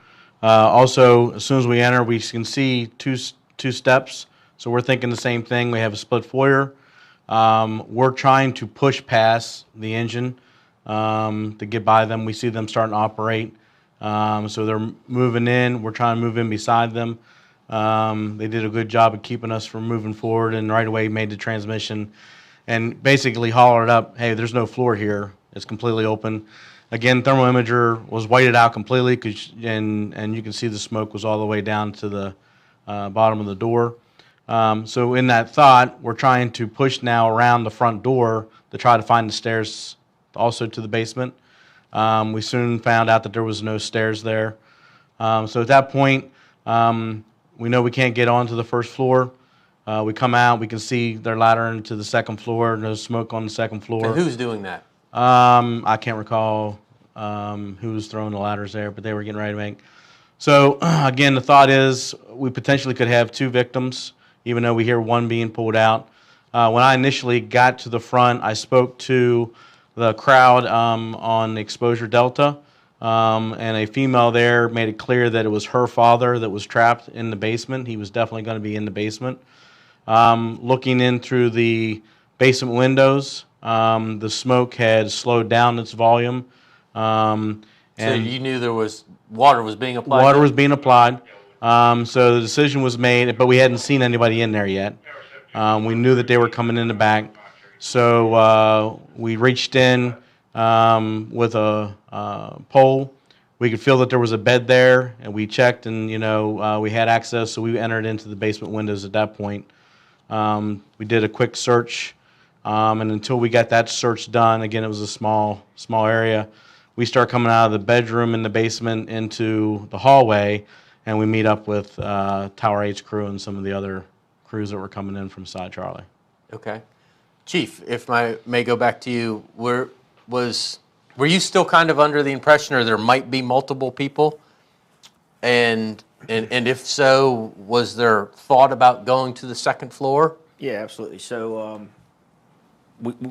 Also, as soon as we enter, we can see two steps. So we're thinking the same thing. We have a split foyer. We're trying to push past the engine to get by them. We see them starting to operate. So they're moving in. We're trying to move in beside them. They did a good job of keeping us from moving forward, and right away made the transmission and basically hollered up, "Hey, there's no floor here. It's completely open." Again, thermal imager was whited out completely, and you can see the smoke was all the way down to the bottom of the door. So in that thought, we're trying to push now around the front door to try to find the stairs also to the basement. We soon found out that there was no stairs there. So at that point, we know we can't get onto the first floor. We come out, we can see their ladder into the second floor. No smoke on the second floor. And who's doing that? I can't recall who was throwing the ladders there, but they were getting ready to make. So again, the thought is we potentially could have 2 victims, even though we hear 1 being pulled out. When I initially got to the front, I spoke to the crowd on Exposure Delta, and a female there made it clear that it was her father that was trapped in the basement. He was definitely going to be in the basement. Looking in through the basement windows, the smoke had slowed down its volume. So you knew there was water was being applied? Water was being applied. So the decision was made, but we hadn't seen anybody in there yet. We knew that they were coming in the back. So we reached in with a pole. We could feel that there was a bed there, and we checked, and we had access, so we entered into the basement windows at that point. We did a quick search, and until we got that search done, again, it was a small area. We start coming out of the bedroom in the basement into the hallway, and we meet up with Tower 8's crew and some of the other crews that were coming in from Side Charlie. Okay. Chief, if I may go back to you, were you still kind of under the impression or there might be multiple people? And if so, was there thought about going to the second floor? Yeah, absolutely. So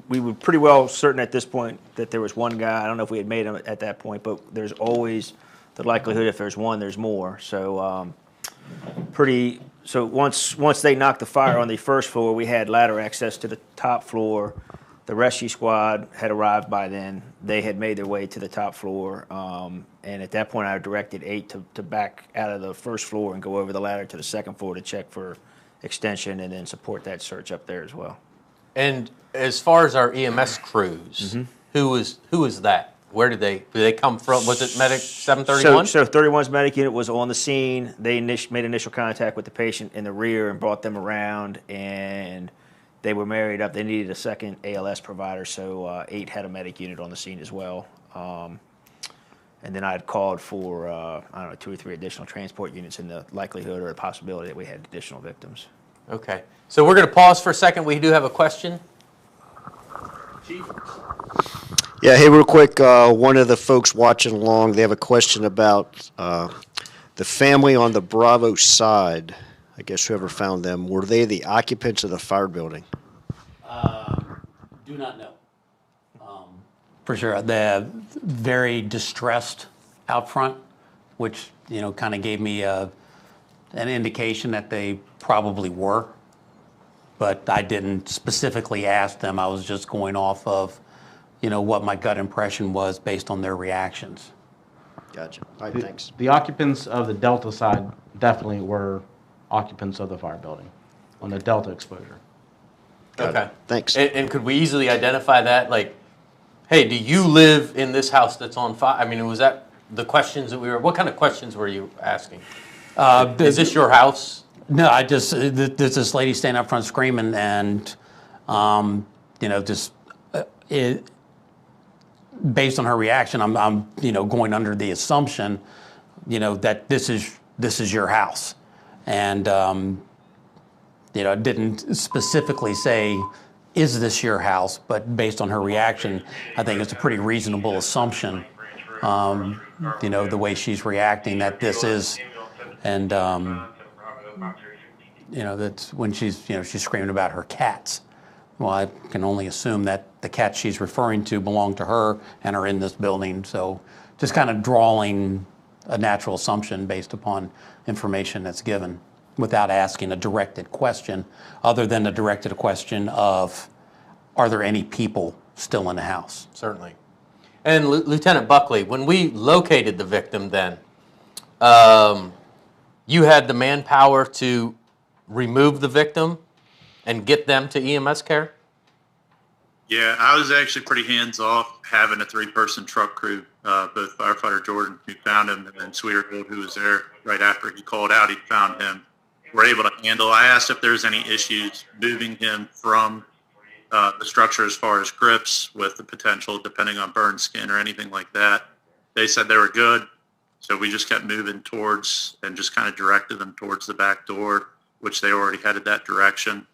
we were pretty well certain at this point that there was one guy. I don't know if we had made him at that point, but there's always the likelihood if there's one, there's more. So So once they knocked the fire on the first floor, we had ladder access to the top floor. The rescue squad had arrived by then. They had made their way to the top floor, and at that point, I directed 8 to back out of the first floor and go over the ladder to the second floor to check for extension and then support that search up there as well. And as far as our EMS crews, who was that? Where did they come from? Was it Medic 731? So 31's medic unit was on the scene. They made initial contact with the patient in the rear and brought them around, and they were married up. They needed a second ALS provider, so 8 had a medic unit on the scene as well. And then I had called for, 2 or 3 additional transport units in the likelihood or the possibility that we had additional victims. Okay. So we're going to pause for a second. We do have a question. Chief? Yeah, hey, real quick, one of the folks watching along, they have a question about the family on the Bravo side. I guess whoever found them, were they the occupants of the fire building? Do not know. For sure. They're very distressed out front, which, kind of gave me an indication that they probably were. But I didn't specifically ask them. I was just going off of, what my gut impression was based on their reactions. Gotcha. All right, thanks. The occupants of the Delta side definitely were occupants of the fire building on the Delta exposure. Okay. Thanks. And could we easily identify that? Like, hey, do you live in this house that's on fire? I mean, was that the questions that what kind of questions were you asking? Is this your house? No, there's this lady standing up front screaming, and based on her reaction, I'm going under the assumption, that this is your house, and didn't specifically say, is this your house? But based on her reaction, I think it's a pretty reasonable assumption, the way she's reacting, that this is, and that's when she's screaming about her cats. Well, I can only assume that the cats she's referring to belong to her and are in this building. So just kind of drawing a natural assumption based upon information that's given without asking a directed question, other than the directed question of, are there any people still in the house? Certainly. And Lieutenant Buckley, when we located the victim then, you had the manpower to remove the victim and get them to EMS care? Yeah, I was actually pretty hands-off having a 3-person truck crew, both firefighter Jordan, who found him, and then Sweeterfield, who was there right after he called out, he found him, were able to handle. I asked if there was any issues moving him from the structure as far as grips with the potential, depending on burned skin or anything like that. They said they were good, so we just kept moving towards and just kind of directed them towards the back door, which they already headed that direction,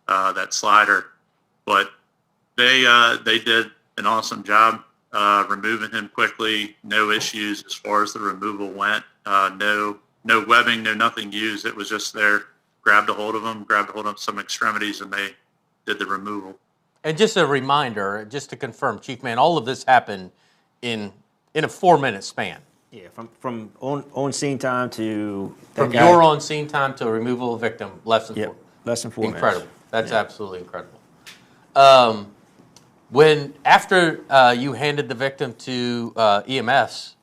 that slider. But they did an awesome job. removing him quickly. No issues as far as the removal went. No webbing, no nothing used. It was just there. Grabbed a hold of some extremities, and they did the removal. And just a reminder, just to confirm, Chief Man, all of this happened in a 4-minute span. Yeah, from on scene time to From your on scene time to removal of victim, less than Yep, 4. less than 4 minutes. Incredible. That's Yeah. absolutely incredible. When after you handed the victim to EMS,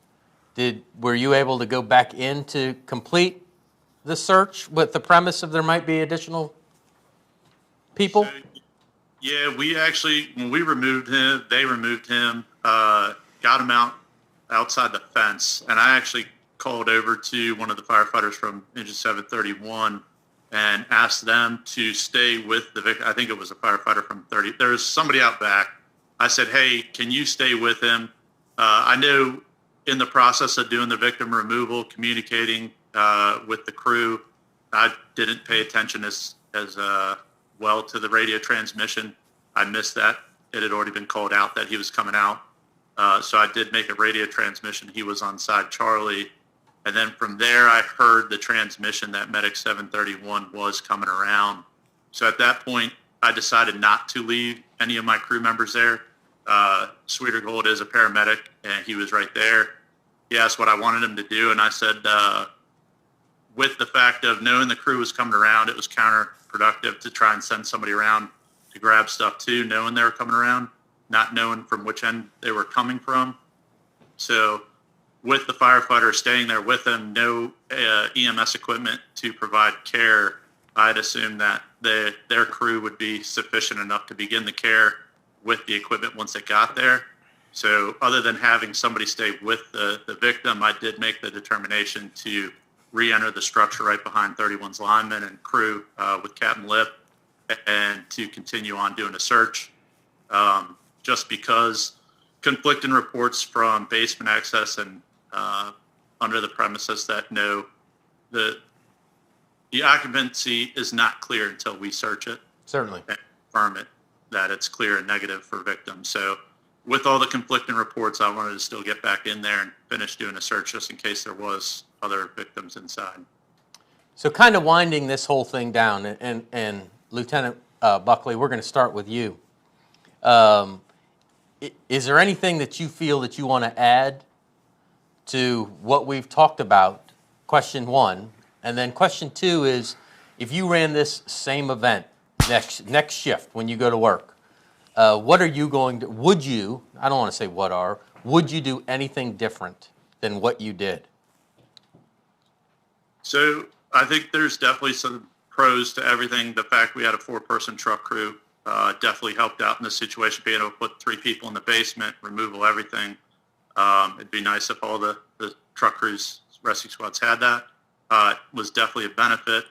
were you able to go back in to complete the search with the premise of there might be additional people? So, yeah, we actually, when we removed him, they removed him, got him outside the fence, and I actually called over to one of the firefighters from Engine 731 and asked them to stay with the victim. I think it was a firefighter from 30. There was somebody out back. I said, hey, can you stay with him? I know in the process of doing the victim removal, communicating with the crew, I didn't pay attention as well to the radio transmission. I missed that. It had already been called out that he was coming out. So I did make a radio transmission. He was on side Charlie. And then from there, I heard the transmission that Medic 731 was coming around. So at that point, I decided not to leave any of my crew members there. Sweeter Gold is a paramedic, and he was right there. He asked what I wanted him to do, and I said, with the fact of knowing the crew was coming around, it was counterproductive to try and send somebody around to grab stuff too, knowing they were coming around, not knowing from which end they were coming from. So with the firefighter staying there with him, no EMS equipment to provide care, I'd assume that their crew would be sufficient enough to begin the care with the equipment once it got there. So other than having somebody stay with the victim, I did make the determination to re-enter the structure right behind 31's lineman and crew with Captain Lip and to continue on doing a search. Just because conflicting reports from basement access and under the premises that no, the occupancy is not clear until we search it. Certainly. And confirm it that it's clear and negative for victims. So with all the conflicting reports, I wanted to still get back in there and finish doing a search just in case there was other victims inside. So kind of winding this whole thing down, and Lieutenant Buckley, we're going to start with you. Is there anything that you feel that you want to add to what we've talked about, question one? And then question two is, if you ran this same event next shift when you go to work, what are you going to, would you, I don't want to say what are, would you do anything different than what you did? So I think there's definitely some pros to everything. The fact we had a 4-person truck crew definitely helped out in this situation, being able to put 3 people in the basement, removal, everything. It'd be nice if all the truck crews, rescue squads had that. It was definitely a benefit.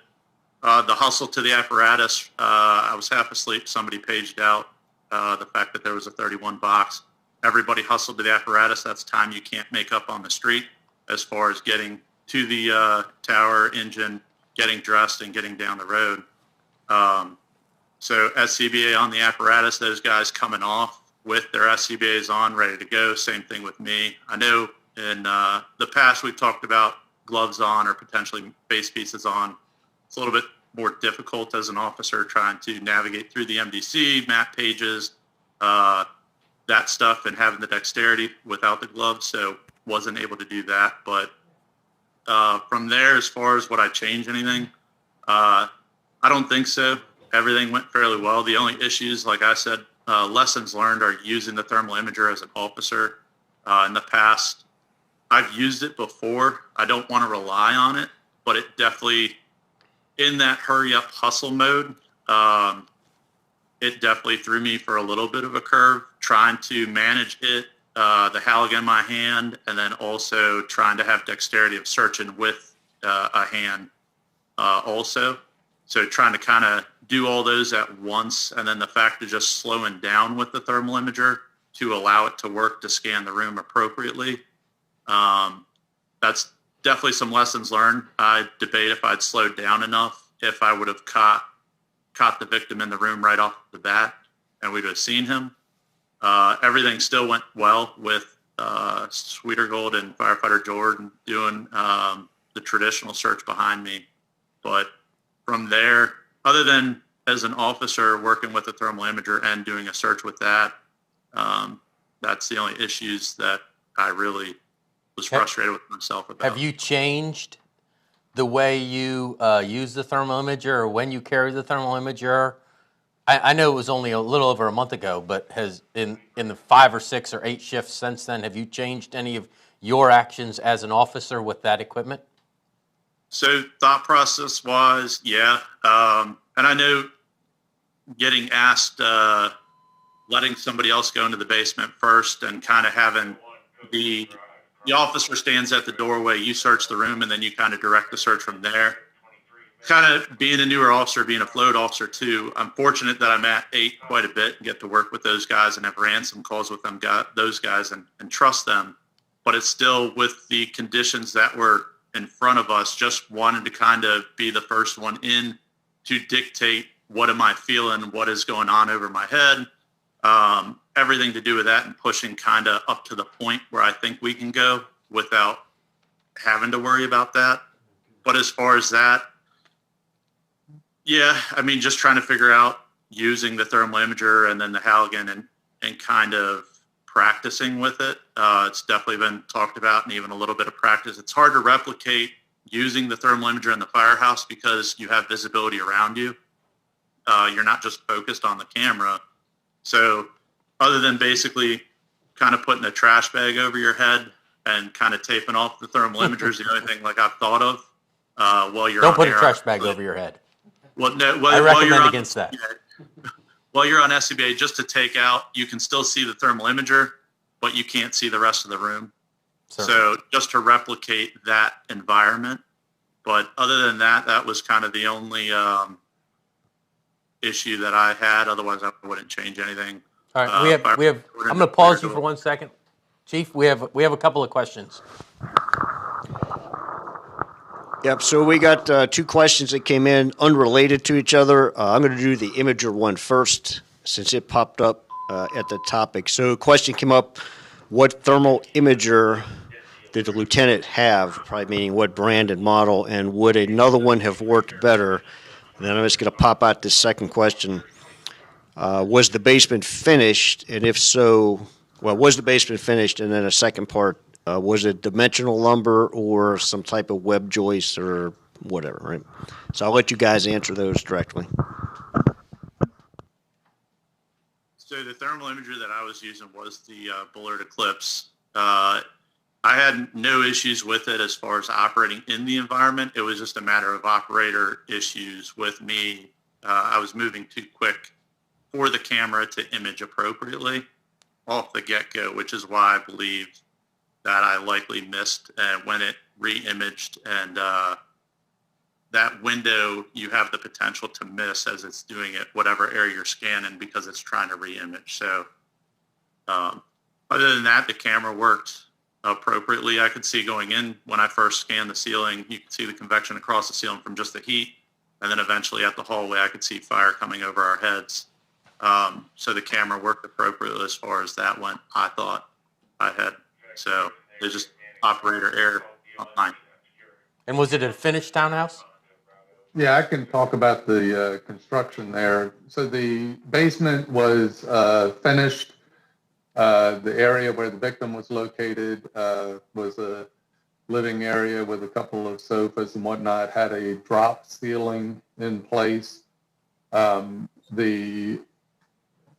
The hustle to the apparatus, I was half asleep. Somebody paged out the fact that there was a 31 box. Everybody hustled to the apparatus. That's time you can't make up on the street as far as getting to the tower engine, getting dressed, and getting down the road. So SCBA on the apparatus, those guys coming off with their SCBAs on, ready to go. Same thing with me. I know in the past we've talked about gloves on or potentially face pieces on. It's a little bit more difficult as an officer trying to navigate through the MDC, map pages, that stuff, and having the dexterity without the gloves. So wasn't able to do that. But from there, as far as would I change anything, I don't think so. Everything went fairly well. The only issues, like I said, lessons learned are using the thermal imager as an officer. In the past, I've used it before. I don't want to rely on it, but it definitely, in that hurry up hustle mode, it definitely threw me for a little bit of a curve, trying to manage it, the Halligan in my hand, and then also trying to have dexterity of searching with a hand also. So trying to kind of do all those at once, and then the fact of just slowing down with the thermal imager to allow it to work to scan the room appropriately. That's definitely some lessons learned. I debate if I'd slowed down enough, if I would have caught the victim in the room right off the bat, and we'd have seen him. Everything still went well with Sweeter Gold and firefighter Jordan doing the traditional search behind me. But from there, other than as an officer working with a thermal imager and doing a search with that, that's the only issues that I really was frustrated with myself about. Have you changed the way you use the thermal imager or when you carry the thermal imager? I know it was only a little over a month ago, but has in the 5 or 6 or 8 shifts since then, have you changed any of your actions as an officer with that equipment? So thought process was, yeah. And I know getting asked, letting somebody else go into the basement first and kind of having the officer stands at the doorway, you search the room, and then you kind of direct the search from there. Kind of being a newer officer, being a float officer too, I'm fortunate that I'm at 8 quite a bit and get to work with those guys and have ran some calls with those guys and trust them. But it's still with the conditions that were in front of us, just wanted to kind of be the first one in to dictate what am I feeling, what is going on over my head, everything to do with that, and pushing kind of up to the point where I think we can go without having to worry about that. But as far as that, yeah, I mean, just trying to figure out using the thermal imager and then the Halligan and kind of practicing with it. It's definitely been talked about, and even a little bit of practice. It's hard to replicate using the thermal imager in the firehouse because you have visibility around you. You're not just focused on the camera. So other than basically kind of putting a trash bag over your head and kind of taping off the thermal imager is the only thing like I've thought of while you're Don't on put a air. trash bag over your head. Well, no, I recommend against that. While you're on SCBA, just to take out, you can still see the thermal imager, but you can't see the rest of the room. So just to replicate that environment. But other than that, that was kind of the only issue that I had. Otherwise, I wouldn't change anything. All right, we have. I'm going to pause you for 1 second, Chief. We have a couple of questions. Yep, so we got 2 questions that came in unrelated to each other. I'm going to do the imager one first since it popped up at the topic. So a question came up, what thermal imager did the lieutenant have, probably meaning what brand and model, and would another one have worked better? And then I'm just going to pop out this second question. Was the basement finished? And if so, was the basement finished? And then a second part, was it dimensional lumber or some type of web joist or whatever, right? So I'll let you guys answer those directly. So the thermal imager that I was using was the Bullard Eclipse. I had no issues with it as far as operating in the environment. It was just a matter of operator issues with me. I was moving too quick for the camera to image appropriately off the get-go, which is why I believe that I likely missed when it re-imaged, and that window you have the potential to miss as it's doing it, whatever area you're scanning, because it's trying to re-image. So other than that, the camera worked appropriately. I could see going in when I first scanned the ceiling, you could see the convection across the ceiling from just the heat, and then eventually at the hallway I could see fire coming over our heads. So the camera worked appropriately as far as that went, I thought I had. So it's just operator error on mine. And was it a finished townhouse? Yeah, I can talk about the construction there. So the basement was finished. The area where the victim was located was a living area with a couple of sofas and whatnot, had a drop ceiling in place. The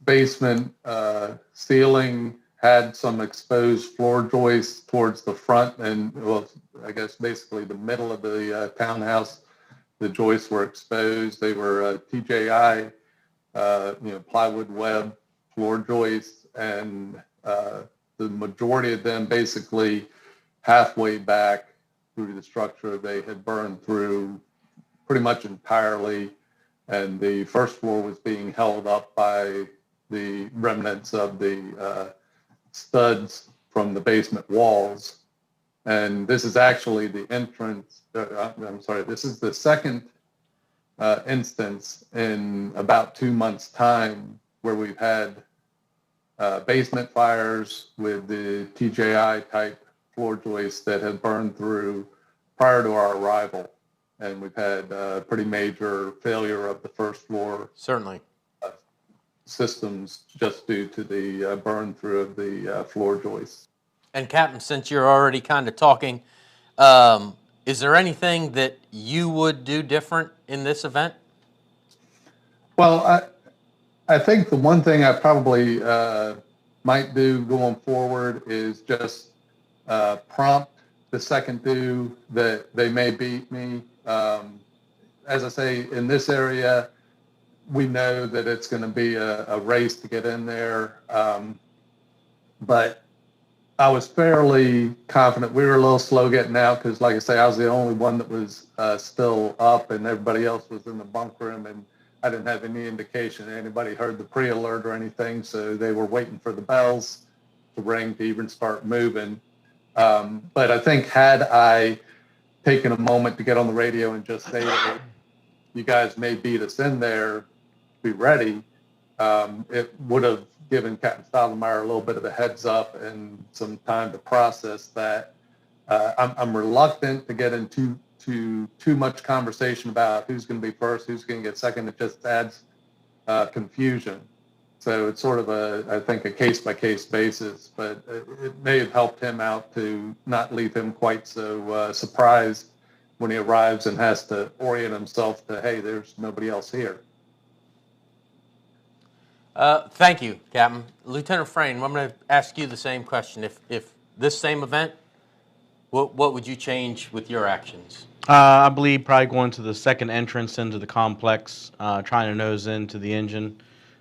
basement ceiling had some exposed floor joists towards the front and, well, I guess basically the middle of the townhouse. The joists were exposed. They were TJI, plywood web floor joists, and the majority of them basically halfway back through the structure, they had burned through pretty much entirely, and the first floor was being held up by the remnants of the studs from the basement walls. And this is actually the entrance, this is the second instance in about 2 months' time where we've had basement fires with the TJI type floor joists that had burned through prior to our arrival. And we've had a pretty major failure of the first floor Certainly. systems just due to the burn through of the floor joists. And Captain, since you're already kind of talking, is there anything that you would do different in this event? Well, I think the one thing I probably might do going forward is just prompt the second due that they may beat me. As I say, in this area, we know that it's going to be a race to get in there. But I was fairly confident. We were a little slow getting out because, like I say, I was the only one that was still up, and everybody else was in the bunk room, and I didn't have any indication that anybody heard the pre-alert or anything, so they were waiting for the bells to ring to even start moving. But I think had I taken a moment to get on the radio and just say, you guys may beat us in there, be ready, it would have given Captain Stoudemire a little bit of a heads up and some time to process that. I'm reluctant to get into too much conversation about who's going to be first, who's going to get second. It just adds confusion. So it's sort of I think a case-by-case basis, but it may have helped him out to not leave him quite so surprised when he arrives and has to orient himself to, hey, there's nobody else here. Thank you, Captain. Lieutenant Frayne, I'm going to ask you the same question. If this same event, what would you change with your actions? I believe probably going to the second entrance into the complex, trying to nose into the engine.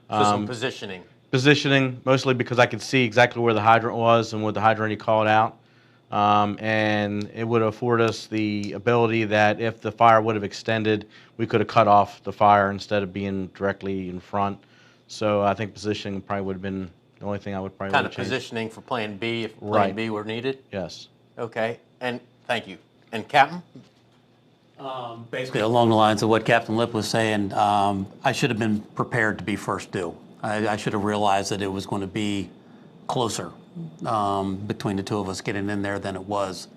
So some positioning. Positioning, mostly because I could see exactly where the hydrant was and what the hydrant he called out. And it would afford us the ability that if the fire would have extended, we could have cut off the fire instead of being directly in front. So I think positioning probably would have been the only thing I would probably Kind of change. positioning for Plan B if Plan Right. B were needed? Yes. Okay, and thank you. And Captain? Basically, along the lines of what Captain Lip was saying, I should have been prepared to be first due. I should have realized that it was going to be closer between the two of us getting in there than it was.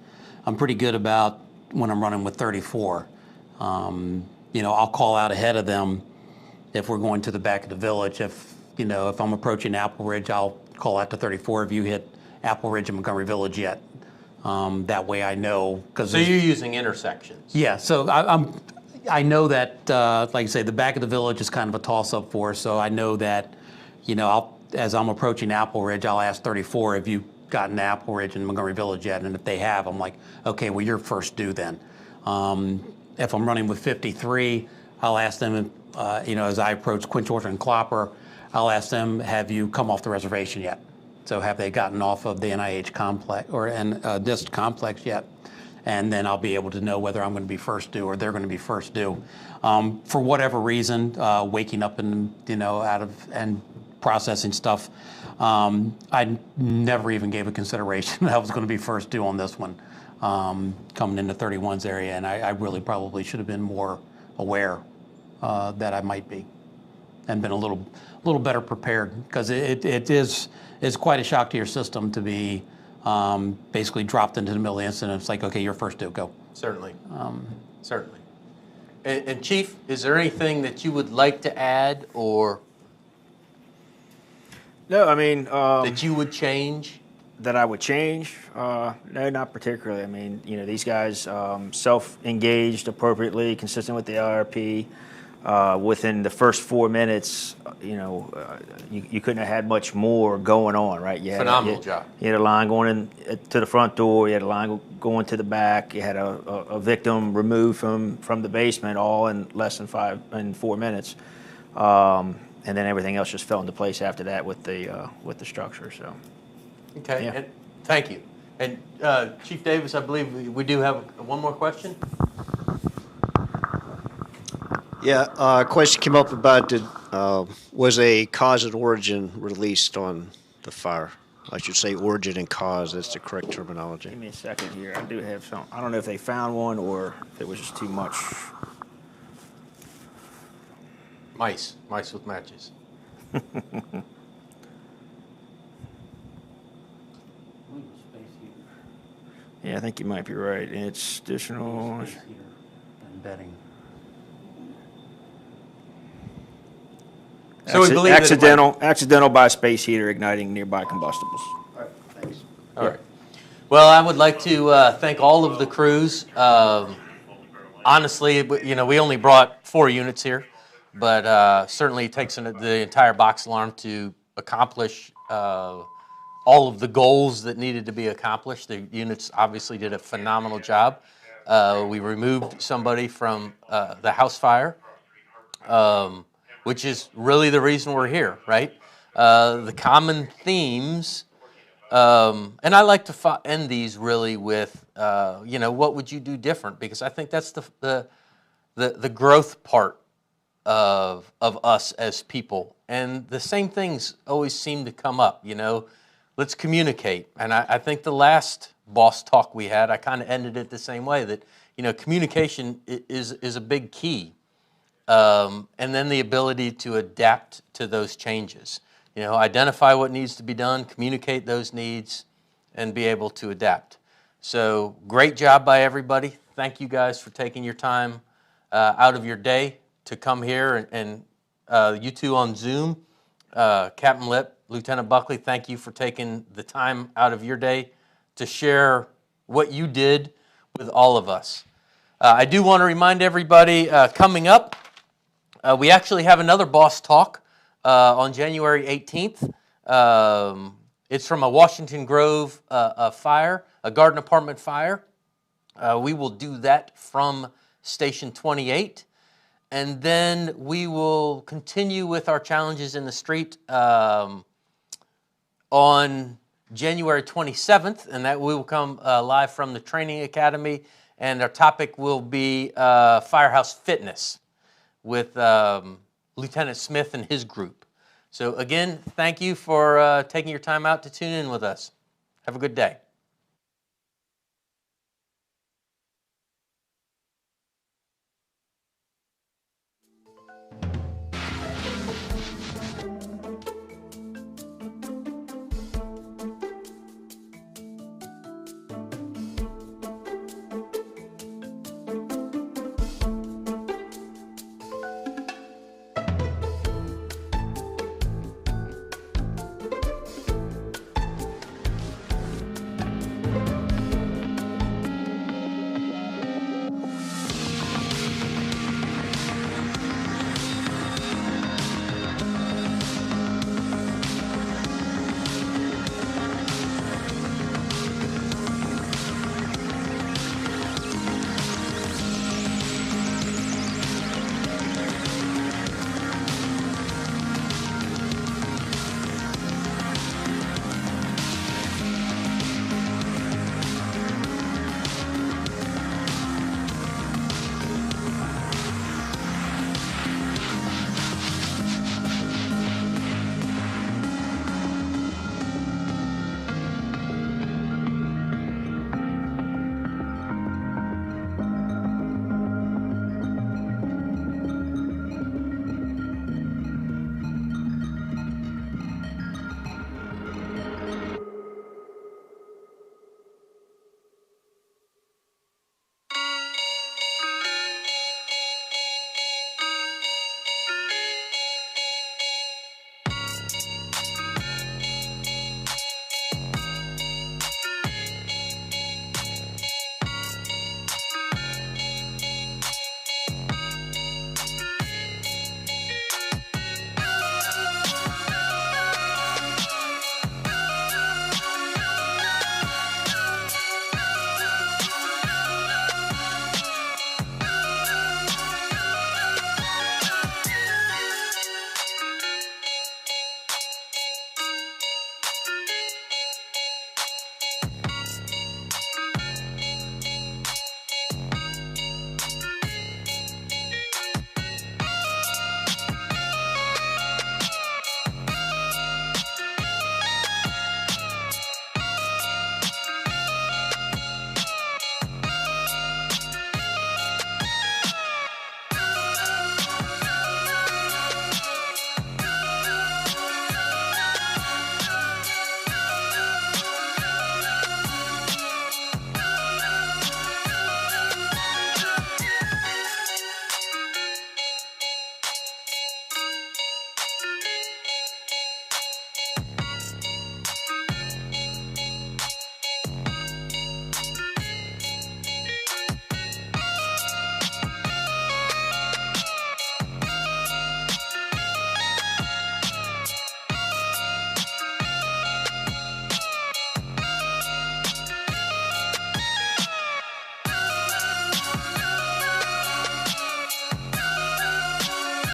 I'm pretty good about when I'm running with 34. I'll call out ahead of them if we're going to the back of the village. If I'm approaching Apple Ridge, I'll call out to 34 if you hit Apple Ridge and Montgomery Village yet. That way I know. So you're using intersections? Yeah, so I know that, like I say, the back of the village is kind of a toss-up for us, so I know that, as I'm approaching Apple Ridge, I'll ask 34 if you've gotten to Apple Ridge and Montgomery Village yet, and if they have, I'm like, okay, well, you're first due then. If I'm running with 53, I'll ask them, as I approach Quinch Orchard and Clopper, I'll ask them, have you come off the reservation yet? So have they gotten off of the NIH complex or this complex yet? And then I'll be able to know whether I'm going to be first due or they're going to be first due. For whatever reason, waking up and out of and processing stuff, I never even gave a consideration that I was going to be first due on this one, coming into 31's area, and I really probably should have been more aware that I might be, and been a little better prepared, because it's quite a shock to your system to be basically dropped into the middle of the incident. It's like, okay, you're first due, go. Certainly. Certainly. And Chief, is there anything that you would like to add or No, I mean that you would change? that I would change. No, not particularly. I mean, these guys self-engaged appropriately, consistent with the IRP. Within the first 4 minutes, you couldn't have had much more going on, right? Phenomenal job. You had a line going in to the front door. You had a line going to the back. You had a victim removed from the basement, all in less than 4 minutes, and then everything else just fell into place after that with the structure. So, Okay. Yeah. And thank you. And Chief Davis, I believe we do have one more question. Yeah, a question came up about was a cause and origin released on the fire? I should say origin and cause. That's the correct terminology. give me a second here. I do have some. I don't know if they found one or if it was just too much. Mice with matches. Yeah, I think you might be right. It's additional. And bedding. So we believe that it might- accidental by space heater igniting nearby combustibles. All right, thanks. All right. Well, I would like to thank all of the crews. Honestly, we only brought 4 units here, but certainly it takes the entire box alarm to accomplish all of the goals that needed to be accomplished. The units obviously did a phenomenal job. We removed somebody from the house fire, which is really the reason we're here, right? The common themes, and I like to end these really with, what would you do different? Because I think that's the growth part of us as people. And the same things always seem to come up, Let's communicate. And I think the last boss talk we had, I kind of ended it the same way, that, communication is a big key. And then the ability to adapt to those changes. Identify what needs to be done, communicate those needs, and be able to adapt. So great job by everybody. Thank you guys for taking your time out of your day to come here, and you two on Zoom. Captain Lip, Lieutenant Buckley, thank you for taking the time out of your day to share what you did with all of us. I do want to remind everybody, coming up, we actually have another boss talk on January 18th. It's from a Washington Grove fire, a garden apartment fire. We will do that from Station 28. And then we will continue with our challenges in the street on January 27th, and that we will come live from the Training Academy, and our topic will be firehouse fitness with Lieutenant Smith and his group. So again, thank you for taking your time out to tune in with us. Have a good day.